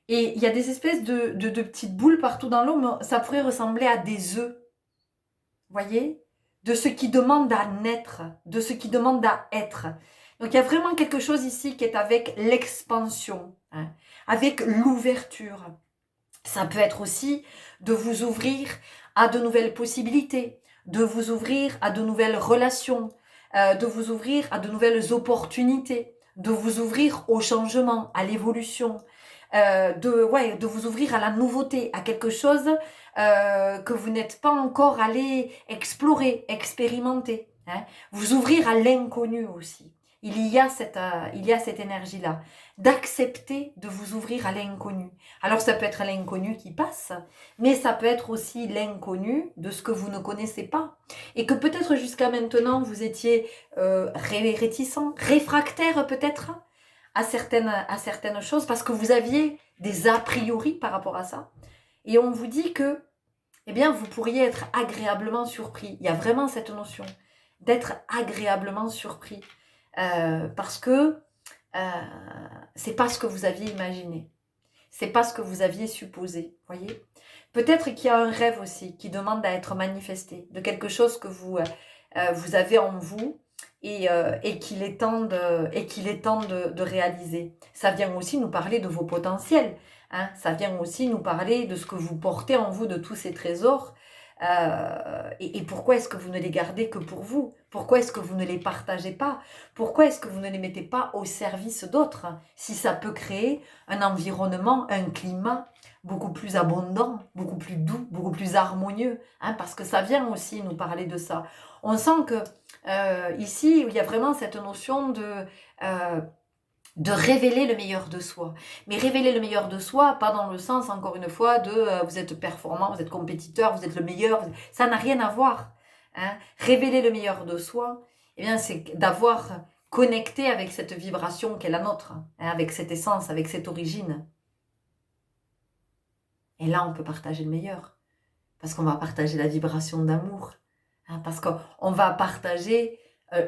et il y a des espèces de petites boules partout dans l'eau, mais ça pourrait ressembler à des œufs. Vous voyez? De ce qui demande à naître, de ce qui demande à être. Donc il y a vraiment quelque chose ici qui est avec l'expansion, hein, avec l'ouverture. Ça peut être aussi de vous ouvrir à de nouvelles possibilités, de vous ouvrir à de nouvelles relations, de vous ouvrir à de nouvelles opportunités, de vous ouvrir au changement, à l'évolution, de vous ouvrir à la nouveauté, à quelque chose que vous n'êtes pas encore allé explorer, expérimenter. Hein. Vous ouvrir à l'inconnu aussi. Il y a cette énergie-là, d'accepter de vous ouvrir à l'inconnu. Alors ça peut être l'inconnu qui passe, mais ça peut être aussi l'inconnu de ce que vous ne connaissez pas. Et que peut-être jusqu'à maintenant, vous étiez réticent, réfractaire peut-être à certaines choses, parce que vous aviez des a priori par rapport à ça. Et on vous dit que, eh bien, vous pourriez être agréablement surpris. Il y a vraiment cette notion d'être agréablement surpris. Parce que c'est pas ce que vous aviez imaginé. C'est pas ce que vous aviez supposé. Voyez. Peut-être qu'il y a un rêve aussi qui demande à être manifesté, de quelque chose que vous avez en vous et qu'il est temps de réaliser. Ça vient aussi nous parler de vos potentiels. Hein. Ça vient aussi nous parler de ce que vous portez en vous, de tous ces trésors. Et pourquoi est-ce que vous ne les gardez que pour vous? Pourquoi est-ce que vous ne les partagez pas? Pourquoi est-ce que vous ne les mettez pas au service d'autres? Si ça peut créer un environnement, un climat beaucoup plus abondant, beaucoup plus doux, beaucoup plus harmonieux, hein, parce que ça vient aussi nous parler de ça. On sent que ici, il y a vraiment cette notion de révéler le meilleur de soi. Mais révéler le meilleur de soi, pas dans le sens, encore une fois, de vous êtes performant, vous êtes compétiteur, vous êtes le meilleur. Ça n'a rien à voir. Hein. Révéler le meilleur de soi, eh bien, c'est d'avoir connecté avec cette vibration qu'est la nôtre, hein, avec cette essence, avec cette origine. Et là, on peut partager le meilleur. Parce qu'on va partager la vibration d'amour. Hein, parce qu'on va partager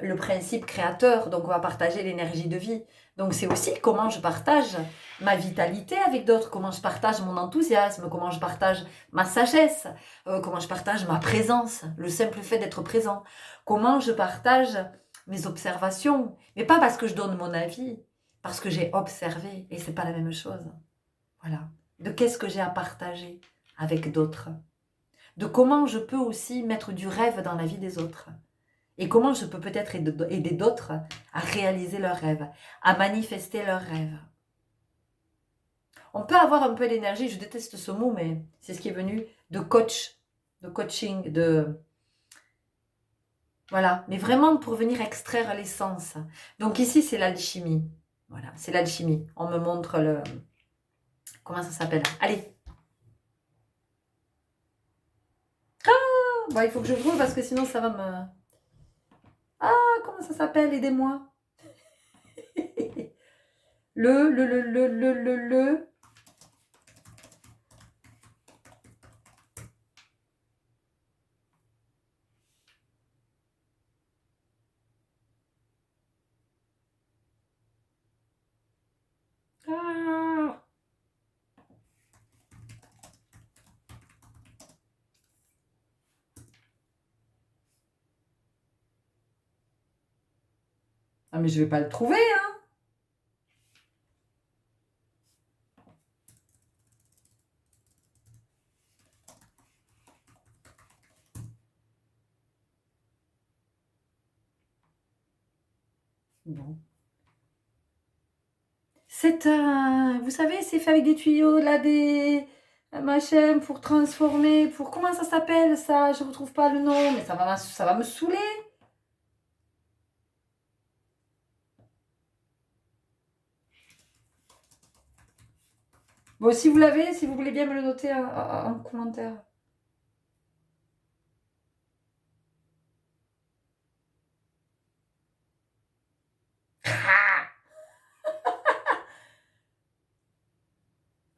le principe créateur, donc on va partager l'énergie de vie. Donc c'est aussi comment je partage ma vitalité avec d'autres, comment je partage mon enthousiasme, comment je partage ma sagesse, comment je partage ma présence, le simple fait d'être présent, comment je partage mes observations, mais pas parce que je donne mon avis, parce que j'ai observé, et c'est pas la même chose. Voilà. De qu'est-ce que j'ai à partager avec d'autres, de comment je peux aussi mettre du rêve dans la vie des autres. Et comment je peux peut-être aider d'autres à réaliser leurs rêves, à manifester leurs rêves. On peut avoir un peu l'énergie, je déteste ce mot, mais c'est ce qui est venu, de coach, de coaching, de... Voilà, mais vraiment pour venir extraire l'essence. Donc ici, c'est l'alchimie. Voilà, c'est l'alchimie. On me montre le... Comment ça s'appelle? Allez. Ah, bon, il faut que je trouve parce que sinon ça va me... Ah, comment ça s'appelle? Aidez-moi. le. Ah, ah mais je vais pas le trouver, hein. Bon. C'est un... Vous savez, c'est fait avec des tuyaux, là, des... Machin, pour transformer, pour... Comment ça s'appelle, ça? Je retrouve pas le nom, mais ça va me saouler. Bon, si vous l'avez, si vous voulez bien me le noter en commentaire.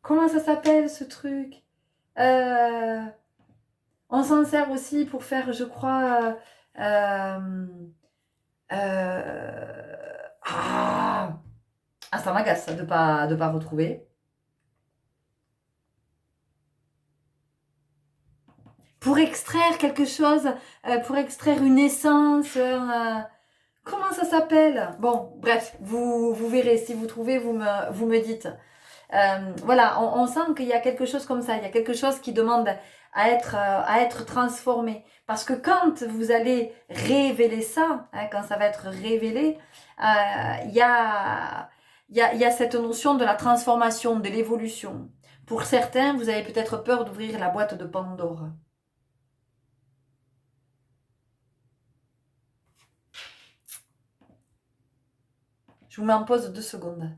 Comment ça s'appelle, ce truc? On s'en sert aussi pour faire, je crois... Ah, ça m'agace de pas retrouver. Pour extraire quelque chose, pour extraire une essence, comment ça s'appelle? Bon, bref, vous verrez. Si vous trouvez, vous me dites. Voilà, on sent qu'il y a quelque chose comme ça. Il y a quelque chose qui demande à être transformé. Parce que quand vous allez révéler ça, hein, quand ça va être révélé, il y a, il y a cette notion de la transformation, de l'évolution. Pour certains, vous avez peut-être peur d'ouvrir la boîte de Pandore. Je vous mets en pause 2 secondes.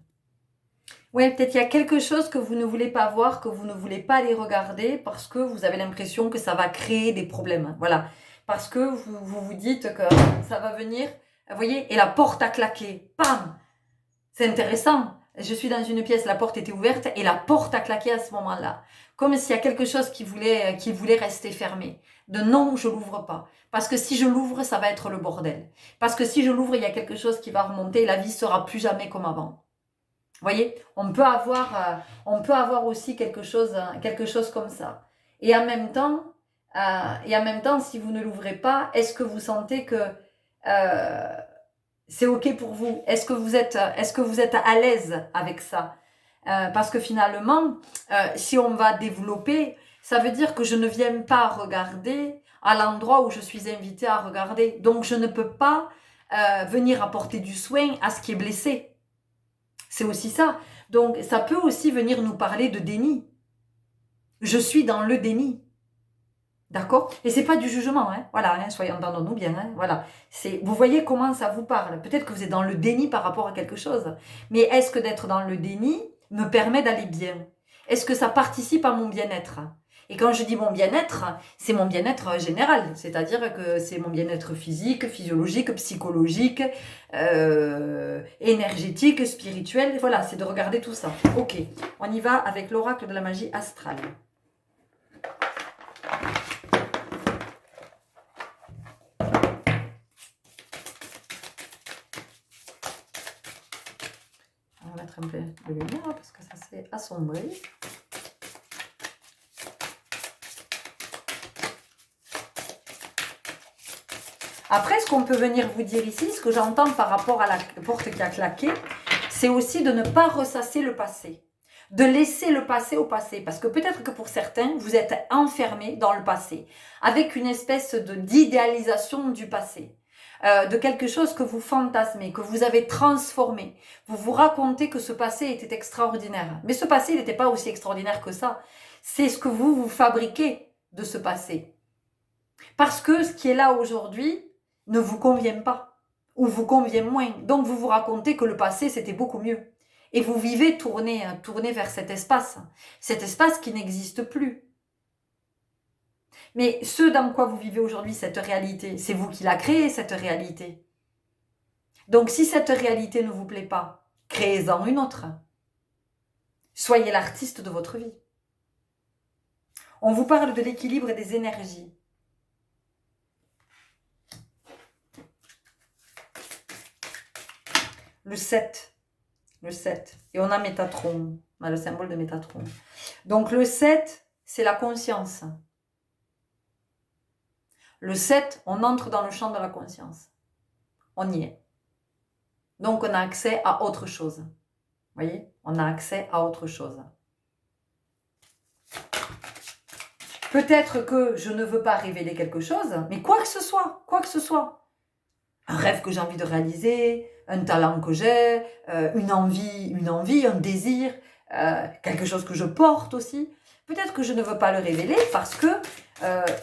Oui, peut-être il y a quelque chose que vous ne voulez pas voir, que vous ne voulez pas aller regarder parce que vous avez l'impression que ça va créer des problèmes. Voilà. Parce que vous dites que ça va venir, vous voyez, et la porte a claqué. Pam! C'est intéressant. Je suis dans une pièce, la porte était ouverte et la porte a claqué à ce moment-là. Comme s'il y a quelque chose qui voulait rester fermé. De non, je l'ouvre pas. Parce que si je l'ouvre, ça va être le bordel. Parce que si je l'ouvre, il y a quelque chose qui va remonter et la vie sera plus jamais comme avant. Vous voyez, on peut avoir aussi quelque chose comme ça. Et en même temps, si vous ne l'ouvrez pas, est-ce que vous sentez que c'est ok pour vous? Est-ce que vous êtes à l'aise avec ça? Parce que finalement, si on va développer, ça veut dire que je ne viens pas regarder à l'endroit où je suis invitée à regarder. Donc, je ne peux pas venir apporter du soin à ce qui est blessé. C'est aussi ça. Donc, ça peut aussi venir nous parler de déni. Je suis dans le déni. D'accord? Et c'est pas du jugement, hein. Voilà, hein, soyons entendons-nous bien, hein. Voilà. Vous voyez comment ça vous parle. Peut-être que vous êtes dans le déni par rapport à quelque chose. Mais est-ce que d'être dans le déni me permet d'aller bien? Est-ce que ça participe à mon bien-être? Et quand je dis mon bien-être, c'est mon bien-être général. C'est-à-dire que c'est mon bien-être physique, physiologique, psychologique, énergétique, spirituel. Voilà, c'est de regarder tout ça. Ok, on y va avec l'oracle de la magie astrale. On va mettre un peu de lumière parce que ça s'est assombri. Après, ce qu'on peut venir vous dire ici, ce que j'entends par rapport à la porte qui a claqué, c'est aussi de ne pas ressasser le passé. De laisser le passé au passé. Parce que peut-être que pour certains, vous êtes enfermés dans le passé. Avec une espèce d'idéalisation du passé. De quelque chose que vous fantasmez, que vous avez transformé. Vous vous racontez que ce passé était extraordinaire. Mais ce passé, il n'était pas aussi extraordinaire que ça. C'est ce que vous fabriquez de ce passé. Parce que ce qui est là aujourd'hui ne vous convient pas, ou vous convient moins. Donc vous vous racontez que le passé, c'était beaucoup mieux. Et vous vivez tourné vers cet espace qui n'existe plus. Mais ce dans quoi vous vivez aujourd'hui, cette réalité, c'est vous qui la créez, cette réalité. Donc si cette réalité ne vous plaît pas, créez-en une autre. Soyez l'artiste de votre vie. On vous parle de l'équilibre des énergies. Le 7. Et on a Métatron. On a le symbole de Métatron. Donc le 7, c'est la conscience. Le 7, on entre dans le champ de la conscience. On y est. Donc on a accès à autre chose. Vous voyez? On a accès à autre chose. Peut-être que je ne veux pas révéler quelque chose, mais quoi que ce soit. Un rêve que j'ai envie de réaliser, un talent que j'ai, une envie, un désir, quelque chose que je porte aussi. Peut-être que je ne veux pas le révéler parce que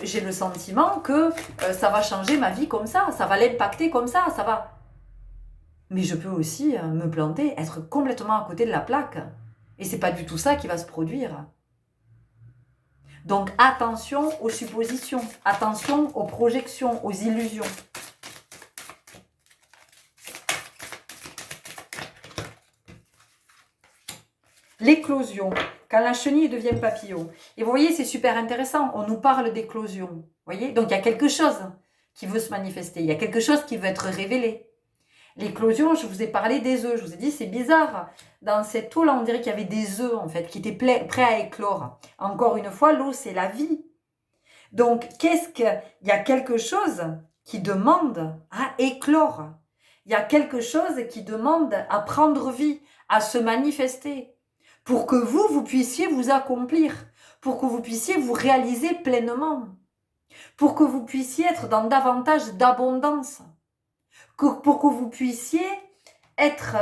j'ai le sentiment que ça va changer ma vie comme ça va l'impacter comme ça va. Mais je peux aussi me planter, être complètement à côté de la plaque. Et c'est pas du tout ça qui va se produire. Donc attention aux suppositions, attention aux projections, aux illusions. L'éclosion, quand la chenille devient papillon. Et vous voyez, c'est super intéressant, on nous parle d'éclosion. Vous voyez, donc il y a quelque chose qui veut se manifester, il y a quelque chose qui veut être révélé. L'éclosion, je vous ai parlé des œufs. Je vous ai dit, c'est bizarre. Dans cette eau-là, on dirait qu'il y avait des œufs, en fait, qui étaient prêts à éclore. Encore une fois, l'eau, c'est la vie. Donc, il y a quelque chose qui demande à éclore. Il y a quelque chose qui demande à prendre vie, à se manifester, pour que vous puissiez vous accomplir, pour que vous puissiez vous réaliser pleinement, pour que vous puissiez être dans davantage d'abondance, pour que vous puissiez être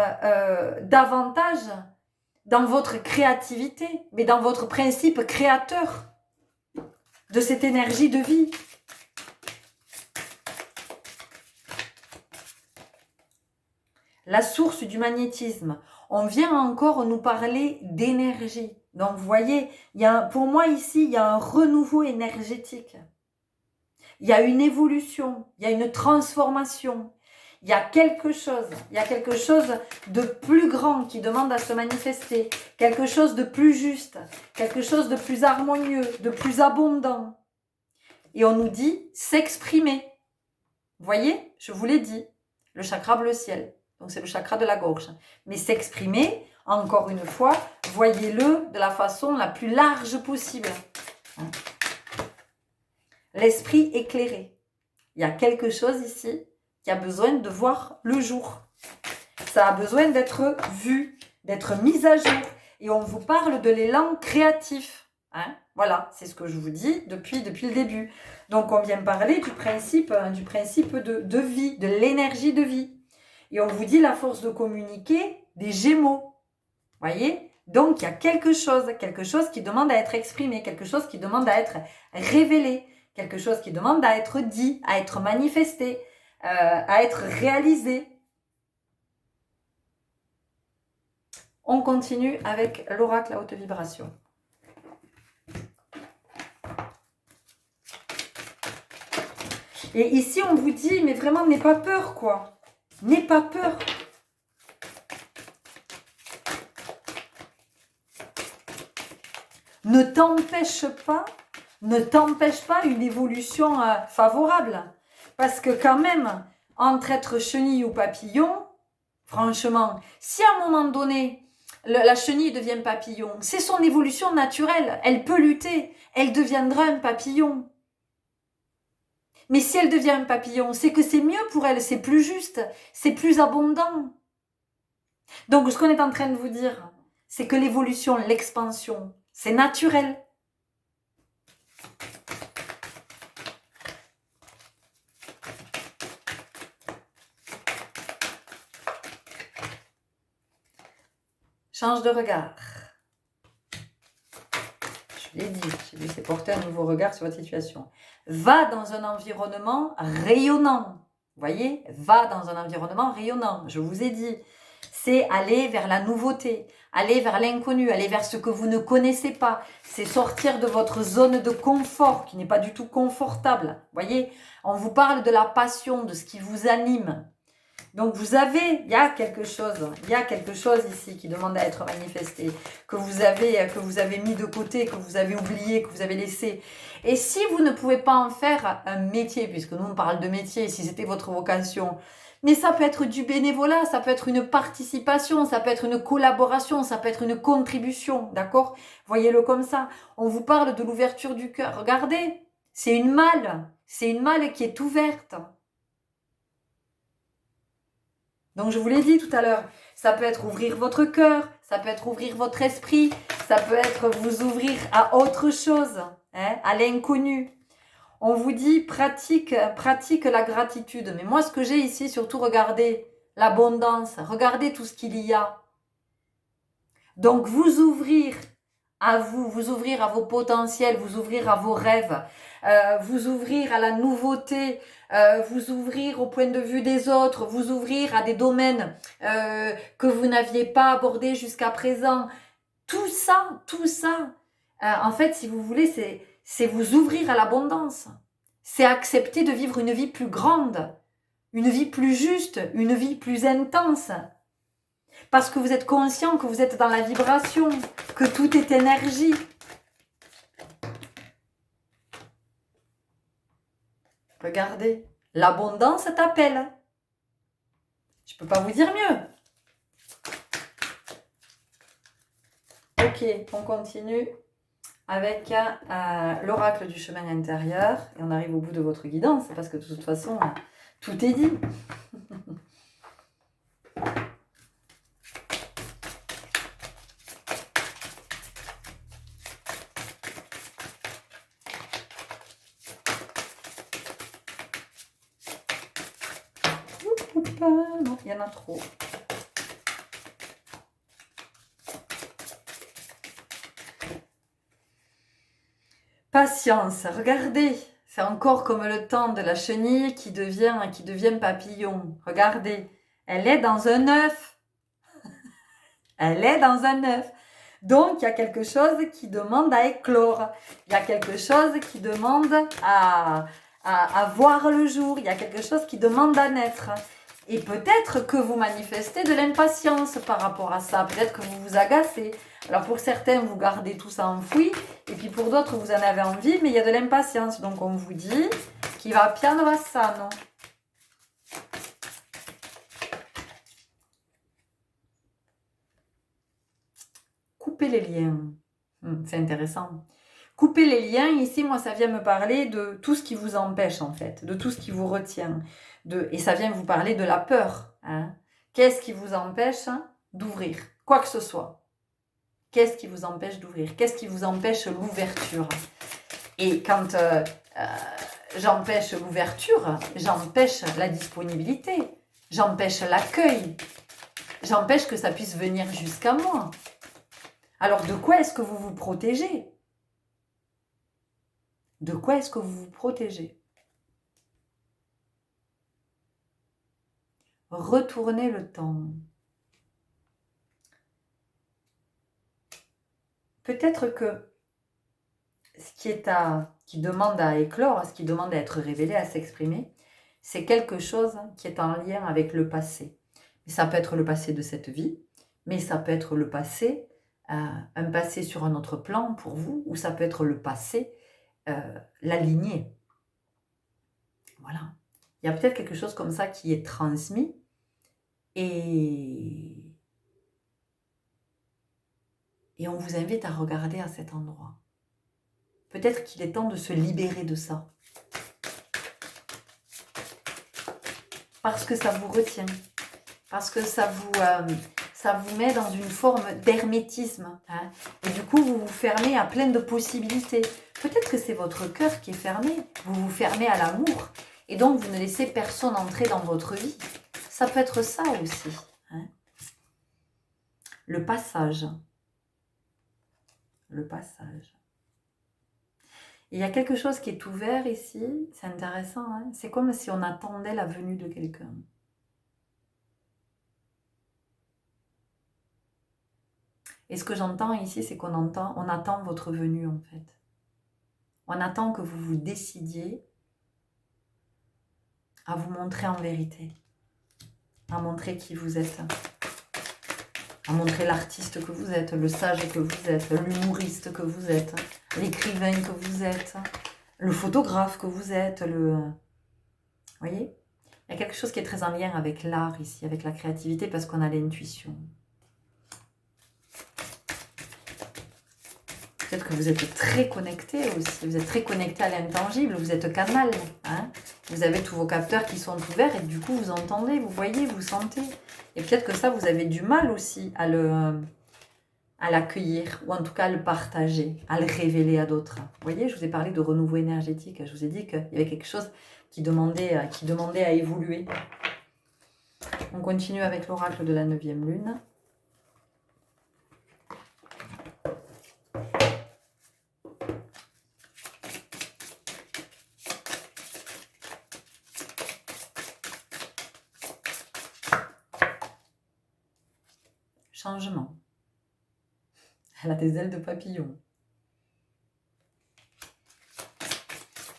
davantage dans votre créativité, mais dans votre principe créateur de cette énergie de vie. La source du magnétisme. On vient encore nous parler d'énergie. Donc, vous voyez, pour moi ici, il y a un renouveau énergétique. Il y a une évolution, il y a une transformation. Il y a quelque chose de plus grand qui demande à se manifester, quelque chose de plus juste, quelque chose de plus harmonieux, de plus abondant. Et on nous dit s'exprimer. Vous voyez, je vous l'ai dit, le chakra bleu ciel. Donc c'est le chakra de la gorge. Mais s'exprimer, encore une fois, voyez-le de la façon la plus large possible. L'esprit éclairé. Il y a quelque chose ici qui a besoin de voir le jour. Ça a besoin d'être vu, d'être mis à jour. Et on vous parle de l'élan créatif. Voilà, c'est ce que je vous dis depuis le début. Donc on vient parler du principe de vie, de l'énergie de vie. Et on vous dit la force de communiquer des Gémeaux. Voyez ? Donc il y a quelque chose qui demande à être exprimé, quelque chose qui demande à être révélé, quelque chose qui demande à être dit, à être manifesté, à être réalisé. On continue avec l'oracle à haute vibration. Et ici, on vous dit, mais vraiment, n'aie pas peur, quoi. N'aie pas peur. Ne t'empêche pas une évolution favorable. Parce que quand même, entre être chenille ou papillon, franchement, si à un moment donné, la chenille devient papillon, c'est son évolution naturelle. Elle peut lutter, elle deviendra un papillon. Mais si elle devient un papillon, c'est que c'est mieux pour elle, c'est plus juste, c'est plus abondant. Donc ce qu'on est en train de vous dire, c'est que l'évolution, l'expansion, c'est naturel. Change de regard. Je l'ai dit, c'est porter un nouveau regard sur votre situation. Va dans un environnement rayonnant. Vous voyez, va dans un environnement rayonnant. Je vous ai dit, c'est aller vers la nouveauté, aller vers l'inconnu, aller vers ce que vous ne connaissez pas. C'est sortir de votre zone de confort qui n'est pas du tout confortable. Vous voyez, on vous parle de la passion, de ce qui vous anime. Donc il y a quelque chose ici qui demande à être manifesté, que vous avez mis de côté, que vous avez oublié, que vous avez laissé. Et si vous ne pouvez pas en faire un métier, puisque nous on parle de métier, si c'était votre vocation, mais ça peut être du bénévolat, ça peut être une participation, ça peut être une collaboration, ça peut être une contribution, d'accord? Voyez-le comme ça. On vous parle de l'ouverture du cœur. Regardez, c'est une malle qui est ouverte. Donc je vous l'ai dit tout à l'heure, ça peut être ouvrir votre cœur, ça peut être ouvrir votre esprit, ça peut être vous ouvrir à autre chose, à l'inconnu. On vous dit pratique la gratitude. Mais moi ce que j'ai ici, surtout regardez l'abondance, regardez tout ce qu'il y a. Donc vous ouvrir à vous ouvrir à vos potentiels, vous ouvrir à vos rêves, vous ouvrir à la nouveauté, vous ouvrir au point de vue des autres, vous ouvrir à des domaines que vous n'aviez pas abordés jusqu'à présent. Tout ça, en fait, si vous voulez, c'est vous ouvrir à l'abondance. C'est accepter de vivre une vie plus grande, une vie plus juste, une vie plus intense. Parce que vous êtes conscient que vous êtes dans la vibration, que tout est énergie. Regardez, l'abondance t'appelle. Je peux pas vous dire mieux. Ok, on continue avec l'oracle du chemin intérieur. Et on arrive au bout de votre guidance, parce que de toute façon, tout est dit. Non, il y en a trop. Patience, regardez, c'est encore comme le temps de la chenille qui devient papillon. Regardez, elle est dans un œuf. Elle est dans un œuf. Donc, il y a quelque chose qui demande à éclore. Il y a quelque chose qui demande à voir le jour. Il y a quelque chose qui demande à naître. Et peut-être que vous manifestez de l'impatience par rapport à ça. Peut-être que vous vous agacez. Alors pour certains, vous gardez tout ça enfoui. Et puis pour d'autres, vous en avez envie, mais il y a de l'impatience. Donc on vous dit qu'il va piano sano. Couper les liens. C'est intéressant. Couper les liens, ici, moi, ça vient me parler de tout ce qui vous empêche, en fait. De tout ce qui vous retient. Et ça vient vous parler de la peur. Hein. Qu'est-ce qui vous empêche d'ouvrir quoi que ce soit? Qu'est-ce qui vous empêche d'ouvrir? Qu'est-ce qui vous empêche l'ouverture? Et quand j'empêche l'ouverture, j'empêche la disponibilité. J'empêche l'accueil. J'empêche que ça puisse venir jusqu'à moi. Alors, de quoi est-ce que vous vous protégez? De quoi est-ce que vous vous protégez? Retournez le temps. Peut-être que ce qui demande à éclore, ce qui demande à être révélé, à s'exprimer, c'est quelque chose qui est en lien avec le passé. Et ça peut être le passé de cette vie, mais ça peut être le passé, un passé sur un autre plan pour vous, ou ça peut être le passé, la lignée. Voilà. Il y a peut-être quelque chose comme ça qui est transmis et on vous invite à regarder à cet endroit. Peut-être qu'il est temps de se libérer de ça. Parce que ça vous retient. Parce que ça vous met dans une forme d'hermétisme. Hein. Et du coup, vous vous fermez à plein de possibilités. Peut-être que c'est votre cœur qui est fermé. Vous vous fermez à l'amour. Et donc, vous ne laissez personne entrer dans votre vie. Ça peut être ça aussi. Hein. Le passage. Le passage. Il y a quelque chose qui est ouvert ici. C'est intéressant. Hein. C'est comme si on attendait la venue de quelqu'un. Et ce que j'entends ici, c'est on attend votre venue en fait. On attend que vous vous décidiez à vous montrer en vérité, à montrer qui vous êtes, à montrer l'artiste que vous êtes, le sage que vous êtes, l'humoriste que vous êtes, l'écrivain que vous êtes, le photographe que vous êtes, Vous voyez? Il y a quelque chose qui est très en lien avec l'art ici, avec la créativité, parce qu'on a l'intuition. Peut-être que vous êtes très connecté aussi, vous êtes très connecté à l'intangible, vous êtes canal, hein, vous avez tous vos capteurs qui sont ouverts et du coup vous entendez, vous voyez, vous sentez. Et peut-être que ça, vous avez du mal aussi à l'accueillir, ou en tout cas à le partager, à le révéler à d'autres. Vous voyez, je vous ai parlé de renouveau énergétique, je vous ai dit qu'il y avait quelque chose qui demandait à évoluer. On continue avec l'oracle de la 9e lune. Changement. Elle a des ailes de papillon.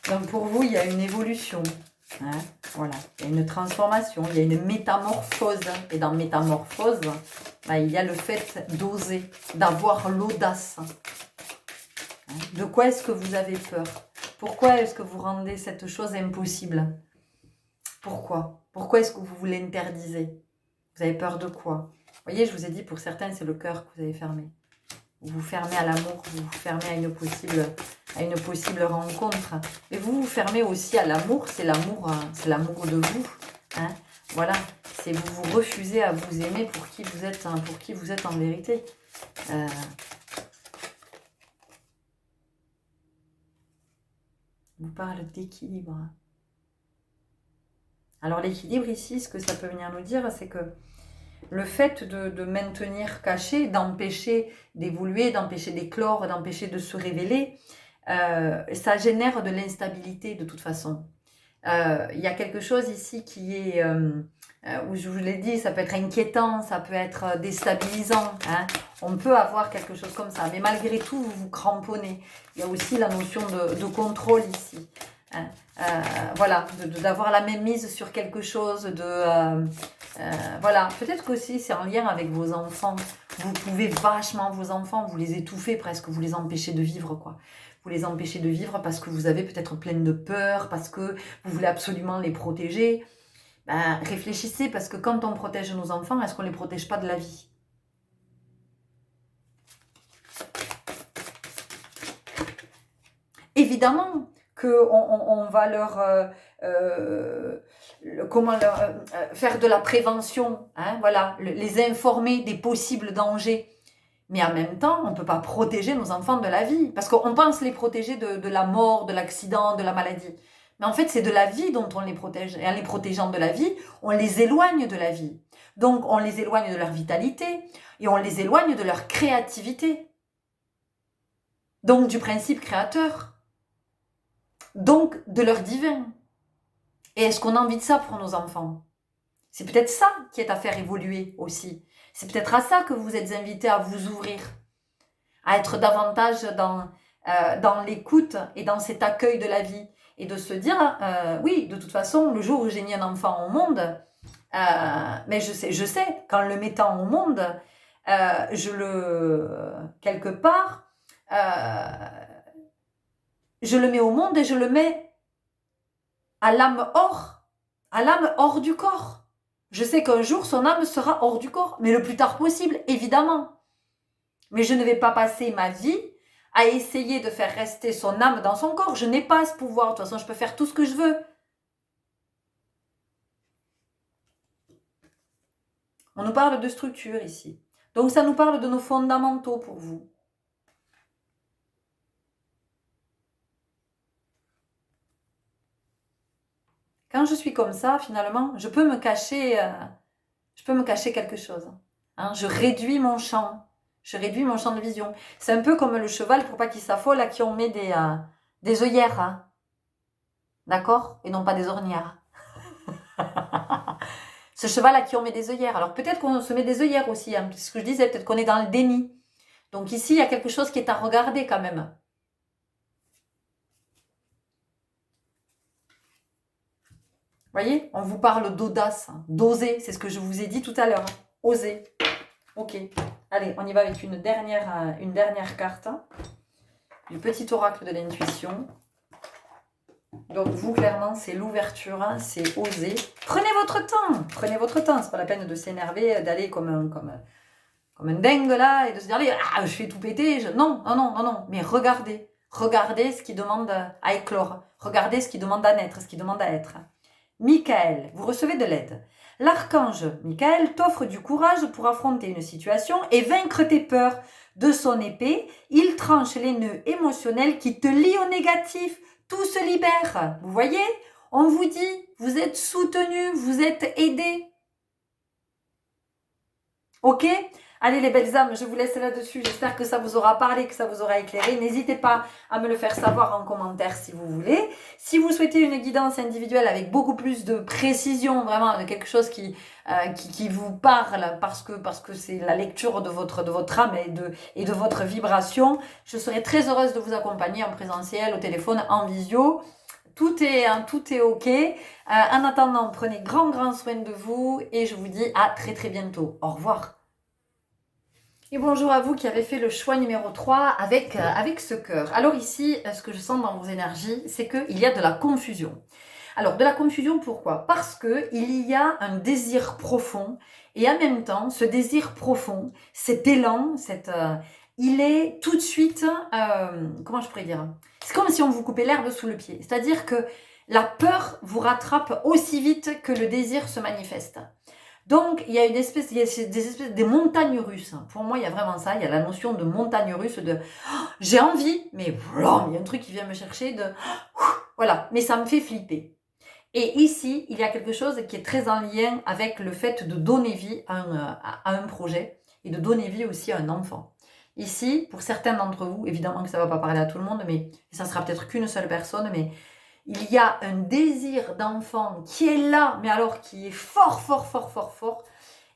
Donc pour vous, il y a une évolution. Hein, voilà. Il y a une transformation, il y a une métamorphose. Et dans métamorphose, il y a le fait d'oser, d'avoir l'audace. Hein, de quoi est-ce que vous avez peur? Pourquoi est-ce que vous rendez cette chose impossible? Pourquoi? Pourquoi est-ce que vous l'interdisez? Vous avez peur de quoi? Vous voyez, je vous ai dit, pour certains, c'est le cœur que vous avez fermé. Vous vous fermez à l'amour, vous vous fermez à une possible rencontre. Et vous vous fermez aussi à l'amour, c'est l'amour de vous. Hein, voilà, c'est vous vous refusez à vous aimer pour qui vous êtes, hein, en vérité. Vous parle d'équilibre. Alors l'équilibre ici, ce que ça peut venir nous dire, c'est que le fait de maintenir caché, d'empêcher d'évoluer, d'empêcher d'éclore, d'empêcher de se révéler, ça génère de l'instabilité de toute façon. Il y a quelque chose ici qui est, où je vous l'ai dit, ça peut être inquiétant, ça peut être déstabilisant. Hein. On peut avoir quelque chose comme ça, mais malgré tout, vous vous cramponnez. Il y a aussi la notion de contrôle ici. Hein. Voilà, d'avoir la même mise sur quelque chose, voilà, peut-être qu'aussi c'est en lien avec vos enfants. Vous pouvez vachement vos enfants, vous les étouffez presque, vous les empêchez de vivre, quoi. Vous les empêchez de vivre parce que vous avez peut-être plein de peur, parce que vous voulez absolument les protéger. Ben, réfléchissez, parce que quand on protège nos enfants, est-ce qu'on ne les protège pas de la vie? Évidemment qu'on va leur... faire de la prévention, hein, voilà, les informer des possibles dangers. Mais en même temps, on ne peut pas protéger nos enfants de la vie. Parce qu'on pense les protéger de la mort, de l'accident, de la maladie. Mais en fait, c'est de la vie dont on les protège. Et en les protégeant de la vie, on les éloigne de la vie. Donc, on les éloigne de leur vitalité et on les éloigne de leur créativité. Donc, du principe créateur. Donc, de leur divin. Et est-ce qu'on a envie de ça pour nos enfants? C'est peut-être ça qui est à faire évoluer aussi. C'est peut-être à ça que vous êtes invités à vous ouvrir, à être davantage dans l'écoute et dans cet accueil de la vie. Et de se dire, oui, de toute façon, le jour où j'ai mis un enfant au monde, mais je sais, qu'en le mettant au monde, quelque part, je le mets au monde et je le mets à l'âme hors du corps. Je sais qu'un jour, son âme sera hors du corps, mais le plus tard possible, évidemment. Mais je ne vais pas passer ma vie à essayer de faire rester son âme dans son corps. Je n'ai pas ce pouvoir. De toute façon, je peux faire tout ce que je veux. On nous parle de structure ici. Donc, ça nous parle de nos fondamentaux pour vous. Quand je suis comme ça, finalement, je peux me cacher quelque chose. Hein, je réduis mon champ. Je réduis mon champ de vision. C'est un peu comme le cheval, pour pas qu'il s'affole, à qui on met des œillères. Hein. D'accord? Et non pas des ornières. Ce cheval à qui on met des œillères. Alors peut-être qu'on se met des œillères aussi. Hein, c'est ce que je disais, peut-être qu'on est dans le déni. Donc ici, il y a quelque chose qui est à regarder quand même. Vous voyez, on vous parle d'audace, hein, d'oser. C'est ce que je vous ai dit tout à l'heure. Hein, oser. Ok. Allez, on y va avec une dernière carte. Hein, du petit oracle de l'intuition. Donc vous, clairement, c'est l'ouverture, hein, c'est oser. Prenez votre temps. Prenez votre temps. C'est pas la peine de s'énerver, d'aller comme un dingue là, et de se dire, allez, je fais tout péter. Non. Mais regardez. Regardez ce qui demande à éclore. Regardez ce qui demande à naître, ce qui demande à être. Michael, vous recevez de l'aide. L'archange Michael t'offre du courage pour affronter une situation et vaincre tes peurs. De son épée, il tranche les nœuds émotionnels qui te lient au négatif. Tout se libère. Vous voyez? On vous dit, vous êtes soutenu, vous êtes aidé. Ok? Allez les belles âmes, je vous laisse là-dessus. J'espère que ça vous aura parlé, que ça vous aura éclairé. N'hésitez pas à me le faire savoir en commentaire si vous voulez. Si vous souhaitez une guidance individuelle avec beaucoup plus de précision, vraiment de quelque chose qui vous parle parce que c'est la lecture de votre âme et de votre vibration, je serai très heureuse de vous accompagner en présentiel, au téléphone, en visio. Tout est ok. En attendant, prenez grand soin de vous et je vous dis à très bientôt. Au revoir. Et bonjour à vous qui avez fait le choix numéro 3 avec ce cœur. Alors ici, ce que je sens dans vos énergies, c'est qu'il y a de la confusion. Alors, de la confusion, pourquoi? Parce qu'il y a un désir profond, et en même temps, ce désir profond, cet élan, il est tout de suite, comment je pourrais dire? C'est comme si on vous coupait l'herbe sous le pied. C'est-à-dire que la peur vous rattrape aussi vite que le désir se manifeste. Donc, il y a des montagnes russes. Pour moi, il y a vraiment ça. Il y a la notion de montagne russe, de j'ai envie, mais voilà, il y a un truc qui vient me chercher, voilà, mais ça me fait flipper. Et ici, il y a quelque chose qui est très en lien avec le fait de donner vie à un projet et de donner vie aussi à un enfant. Ici, pour certains d'entre vous, évidemment que ça ne va pas parler à tout le monde, mais ça sera peut-être qu'une seule personne, mais il y a un désir d'enfant qui est là, mais alors qui est fort, fort, fort, fort, fort.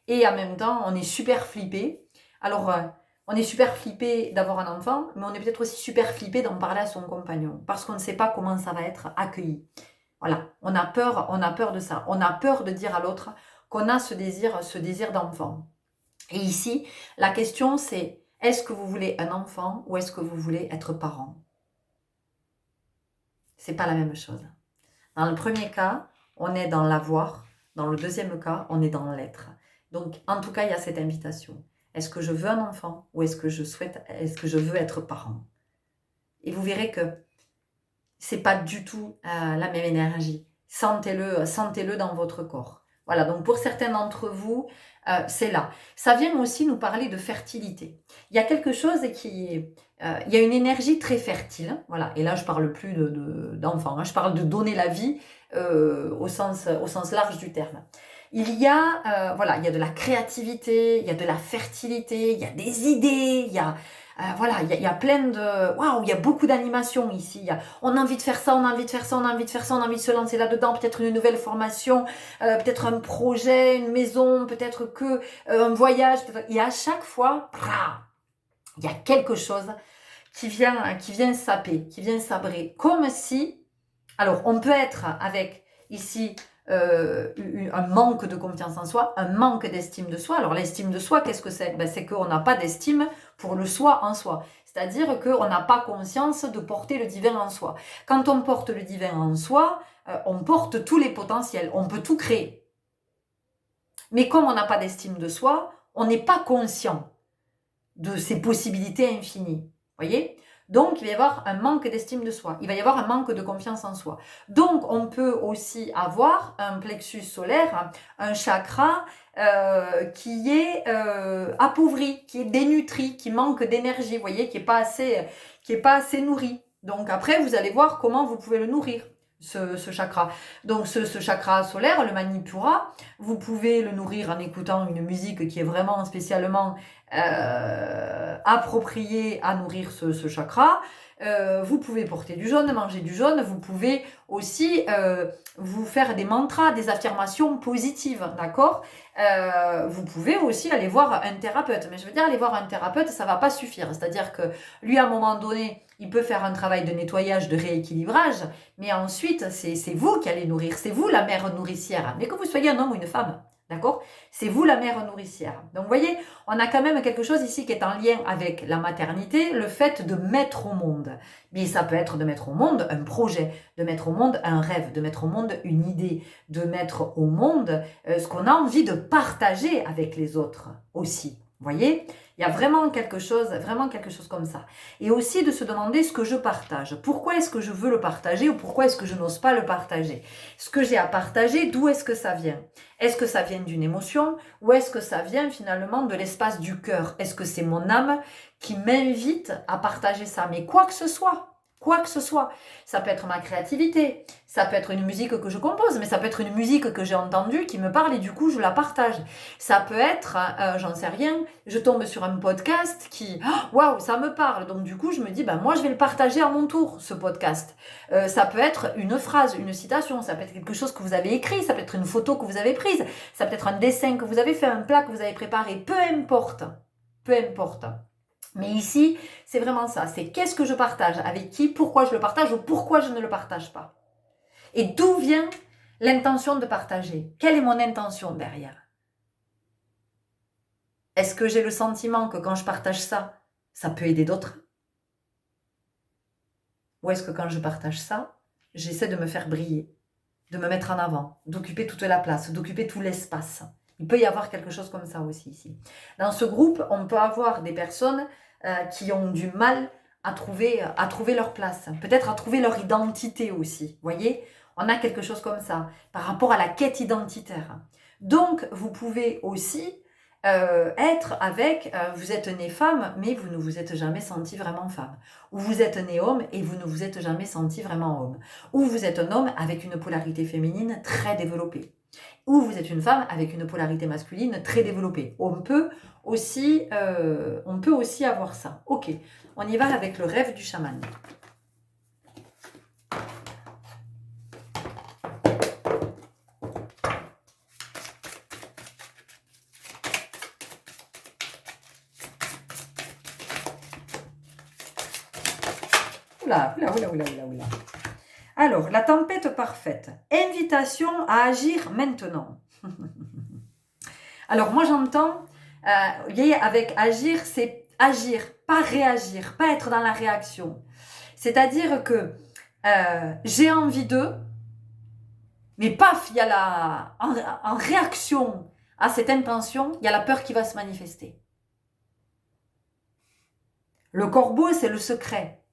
Et en même temps, on est super flippé. Alors, on est super flippé d'avoir un enfant, mais on est peut-être aussi super flippé d'en parler à son compagnon, parce qu'on ne sait pas comment ça va être accueilli. Voilà, on a peur de ça. On a peur de dire à l'autre qu'on a ce désir d'enfant. Et ici, la question c'est, est-ce que vous voulez un enfant ou est-ce que vous voulez être parent? C'est pas la même chose. Dans le premier cas, on est dans l'avoir. Dans le deuxième cas, on est dans l'être. Donc, en tout cas, il y a cette invitation. Est-ce que je veux un enfant ou est-ce que je veux être parent? Et vous verrez que c'est pas du tout la même énergie. Sentez-le dans votre corps. Voilà, donc pour certains d'entre vous, c'est là. Ça vient aussi nous parler de fertilité. Il y a quelque chose il y a une énergie très fertile, voilà. Et là, je parle plus d'enfants, je parle de donner la vie au sens large du terme. Il y a, voilà, il y a de la créativité, il y a de la fertilité, il y a des idées, il y a voilà, il y a plein de... Waouh, il y a beaucoup d'animation ici. On a envie de faire ça, on a envie de faire ça, on a envie de faire ça, on a envie de se lancer là-dedans. Peut-être une nouvelle formation, peut-être un projet, une maison, peut-être que un voyage. Et à chaque fois, il y a quelque chose qui vient saper, qui vient sabrer. Comme si... Alors, on peut être avec ici un manque de confiance en soi, un manque d'estime de soi. Alors l'estime de soi, qu'est-ce que c'est? C'est qu'on n'a pas d'estime pour le soi en soi. C'est-à-dire qu'on n'a pas conscience de porter le divin en soi. Quand on porte le divin en soi, on porte tous les potentiels, on peut tout créer. Mais comme on n'a pas d'estime de soi, on n'est pas conscient de ces possibilités infinies. Voyez? Donc, il va y avoir un manque d'estime de soi. Il va y avoir un manque de confiance en soi. Donc, on peut aussi avoir un plexus solaire, un chakra qui est appauvri, qui est dénutri, qui manque d'énergie, vous voyez, qui n'est pas assez nourri. Donc, après, vous allez voir comment vous pouvez le nourrir. Ce chakra. Donc ce chakra solaire, le Manipura, vous pouvez le nourrir en écoutant une musique qui est vraiment spécialement appropriée à nourrir ce chakra. Vous pouvez porter du jaune, manger du jaune, vous pouvez aussi vous faire des mantras, des affirmations positives, d'accord? Vous pouvez aussi aller voir un thérapeute, mais je veux dire, aller voir un thérapeute, ça va pas suffire, c'est-à-dire que lui, à un moment donné, il peut faire un travail de nettoyage, de rééquilibrage, mais ensuite, c'est vous qui allez nourrir, c'est vous la mère nourricière, mais que vous soyez un homme ou une femme. D'accord? C'est vous la mère nourricière. Donc, vous voyez, on a quand même quelque chose ici qui est en lien avec la maternité, le fait de mettre au monde. Mais ça peut être de mettre au monde un projet, de mettre au monde un rêve, de mettre au monde une idée, de mettre au monde ce qu'on a envie de partager avec les autres aussi. Vous voyez? Il y a vraiment quelque chose comme ça. Et aussi de se demander ce que je partage. Pourquoi est-ce que je veux le partager ou pourquoi est-ce que je n'ose pas le partager? Ce que j'ai à partager, d'où est-ce que ça vient? Est-ce que ça vient d'une émotion ou est-ce que ça vient finalement de l'espace du cœur? Est-ce que c'est mon âme qui m'invite à partager ça? Mais quoi que ce soit. Quoi que ce soit. Ça peut être ma créativité, ça peut être une musique que je compose, mais ça peut être une musique que j'ai entendue, qui me parle et du coup je la partage. Ça peut être, j'en sais rien, je tombe sur un podcast qui, waouh, ça me parle. Donc du coup je me dis, moi je vais le partager à mon tour, ce podcast. Ça peut être une phrase, une citation, ça peut être quelque chose que vous avez écrit, ça peut être une photo que vous avez prise, ça peut être un dessin que vous avez fait, un plat que vous avez préparé, peu importe. Peu importe. Mais ici, c'est vraiment ça. C'est qu'est-ce que je partage, avec qui, pourquoi je le partage ou pourquoi je ne le partage pas. Et d'où vient l'intention de partager? Quelle est mon intention derrière? Est-ce que j'ai le sentiment que quand je partage ça, ça peut aider d'autres? Ou est-ce que quand je partage ça, j'essaie de me faire briller? de me mettre en avant, d'occuper toute la place, d'occuper tout l'espace. Il peut y avoir quelque chose comme ça aussi ici. Dans ce groupe, on peut avoir des personnes qui ont du mal à trouver leur place, peut-être à trouver leur identité aussi. Vous voyez, on a quelque chose comme ça par rapport à la quête identitaire. Donc, vous pouvez aussi être avec, vous êtes né femme, mais vous ne vous êtes jamais senti vraiment femme. Ou vous êtes né homme et vous ne vous êtes jamais senti vraiment homme. Ou vous êtes un homme avec une polarité féminine très développée. Ou vous êtes une femme avec une polarité masculine très développée. On peut aussi avoir ça. Ok, on y va avec le rêve du chaman. Oula. Alors, la tempête parfaite. Invitation à agir maintenant. Alors, moi, j'entends, avec agir, c'est agir, pas réagir, pas être dans la réaction. C'est-à-dire que j'ai envie d'eux, mais paf, il y a en réaction à cette intention, il y a la peur qui va se manifester. Le corbeau, c'est le secret.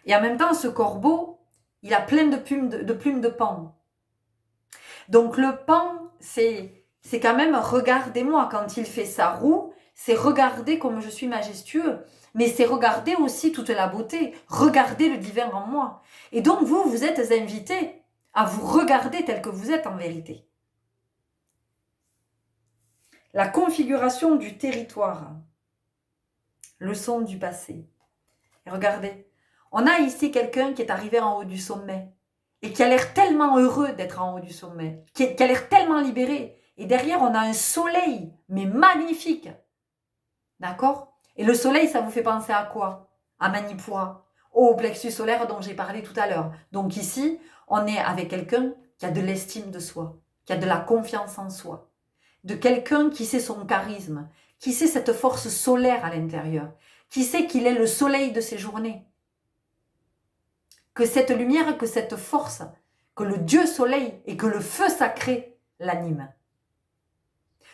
Et en même temps, ce corbeau, il a plein de plumes de paon. Donc le paon, c'est quand même regardez-moi quand il fait sa roue, c'est regarder comme je suis majestueux, mais c'est regarder aussi toute la beauté, regarder le divin en moi. Et donc vous êtes invités à vous regarder tel que vous êtes en vérité. La configuration du territoire, leçon du passé. Et regardez, on a ici quelqu'un qui est arrivé en haut du sommet et qui a l'air tellement heureux d'être en haut du sommet, qui a l'air tellement libéré. Et derrière, on a un soleil, mais magnifique. D'accord? Et le soleil, ça vous fait penser à quoi? À Manipura, au plexus solaire dont j'ai parlé tout à l'heure. Donc ici, on est avec quelqu'un qui a de l'estime de soi, qui a de la confiance en soi, de quelqu'un qui sait son charisme, qui sait cette force solaire à l'intérieur, qui sait qu'il est le soleil de ses journées. Que cette lumière, que cette force, que le Dieu soleil et que le feu sacré l'animent.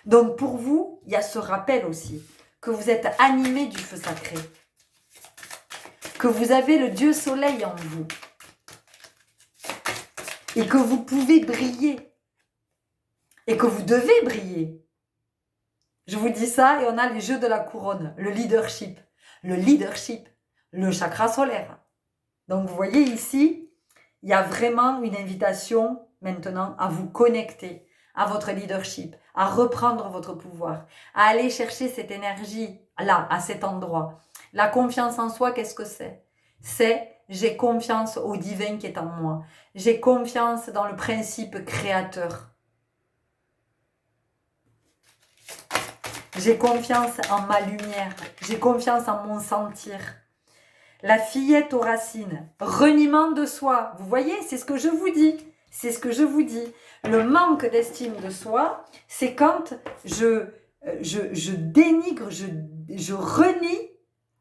Donc pour vous, il y a ce rappel aussi, que vous êtes animé du feu sacré, que vous avez le Dieu soleil en vous et que vous pouvez briller et que vous devez briller. Je vous dis ça et on a les jeux de la couronne, le leadership, le chakra solaire. Donc vous voyez ici, il y a vraiment une invitation maintenant à vous connecter à votre leadership, à reprendre votre pouvoir, à aller chercher cette énergie là, à cet endroit. La confiance en soi, qu'est-ce que c'est? C'est j'ai confiance au divin qui est en moi. J'ai confiance dans le principe créateur. J'ai confiance en ma lumière. J'ai confiance en mon sentir. La fillette aux racines, reniement de soi. Vous voyez, c'est ce que je vous dis. C'est ce que je vous dis. Le manque d'estime de soi, c'est quand je dénigre, je renie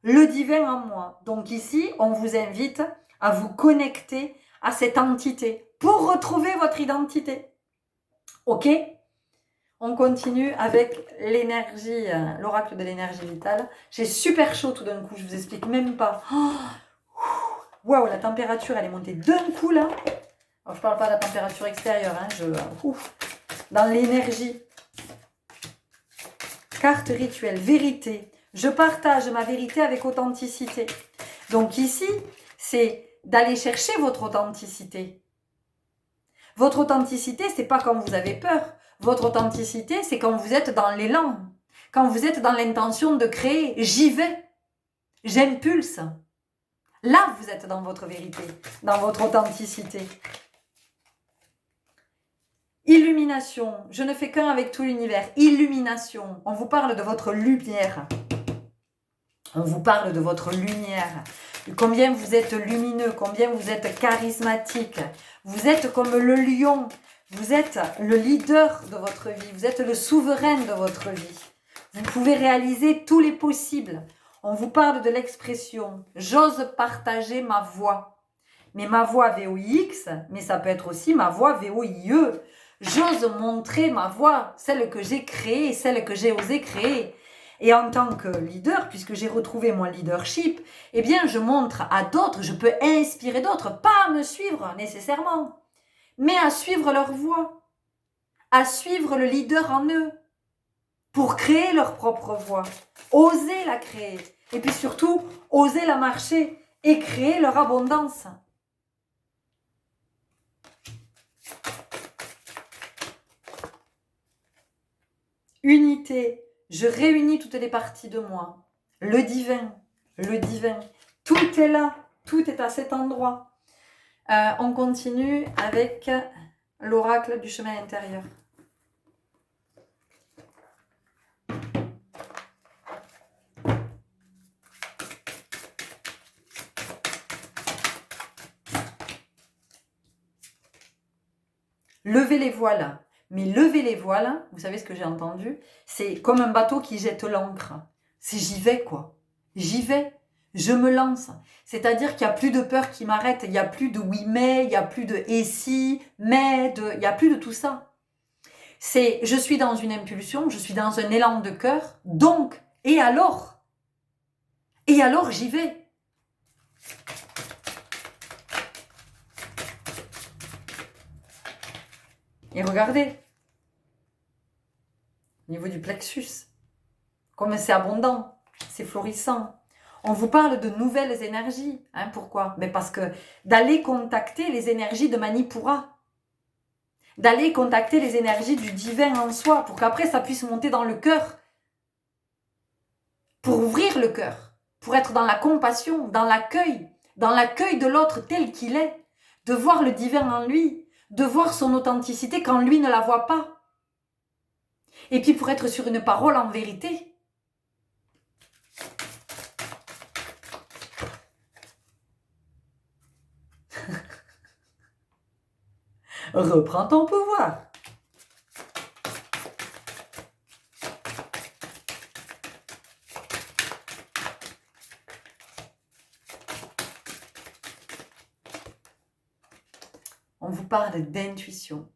le divin en moi. Donc ici, on vous invite à vous connecter à cette entité pour retrouver votre identité. Ok ? On continue avec l'énergie, l'oracle de l'énergie vitale. J'ai super chaud tout d'un coup, je vous explique même pas. Waouh, la température, elle est montée d'un coup là. Alors, je parle pas de la température extérieure, hein, dans l'énergie. Carte rituelle, vérité. Je partage ma vérité avec authenticité. Donc ici, c'est d'aller chercher votre authenticité. Votre authenticité, c'est pas quand vous avez peur. Votre authenticité, c'est quand vous êtes dans l'élan. Quand vous êtes dans l'intention de créer, j'y vais. J'impulse. Là, vous êtes dans votre vérité, dans votre authenticité. Illumination. Je ne fais qu'un avec tout l'univers. Illumination. On vous parle de votre lumière. On vous parle de votre lumière. De combien vous êtes lumineux, combien vous êtes charismatique. Vous êtes comme le lion. Vous êtes le leader de votre vie. Vous êtes le souverain de votre vie. Vous pouvez réaliser tous les possibles. On vous parle de l'expression « j'ose partager ma voix ». mais ma voix VOIX, mais ça peut être aussi ma voix VOIE. J'ose montrer ma voix, celle que j'ai créée, celle que j'ai osé créer. Et en tant que leader, puisque j'ai retrouvé mon leadership, eh bien, je montre à d'autres, je peux inspirer d'autres, pas à me suivre nécessairement, mais à suivre leur voix, à suivre le leader en eux, pour créer leur propre voix, oser la créer, et puis surtout, oser la marcher et créer leur abondance. Unité, je réunis toutes les parties de moi. Le divin, tout est là, tout est à cet endroit. On continue avec l'oracle du chemin intérieur. Levez les voiles. Mais lever les voiles, vous savez ce que j'ai entendu? C'est comme un bateau qui jette l'ancre. C'est j'y vais, quoi. J'y vais. Je me lance. C'est-à-dire qu'il n'y a plus de peur qui m'arrête. Il n'y a plus de oui mais, il n'y a plus de et si, mais, il n'y a plus de tout ça. C'est je suis dans une impulsion, je suis dans un élan de cœur, donc, et alors? Et alors j'y vais. Et regardez, au niveau du plexus, comme c'est abondant, c'est florissant. On vous parle de nouvelles énergies. Hein, pourquoi? Mais parce que d'aller contacter les énergies de Manipura, d'aller contacter les énergies du divin en soi, pour qu'après ça puisse monter dans le cœur, pour ouvrir le cœur, pour être dans la compassion, dans l'accueil de l'autre tel qu'il est, de voir le divin en lui, de voir son authenticité quand lui ne la voit pas. Et puis pour être sur une parole en vérité. Reprends ton pouvoir. On vous parle d'intuition.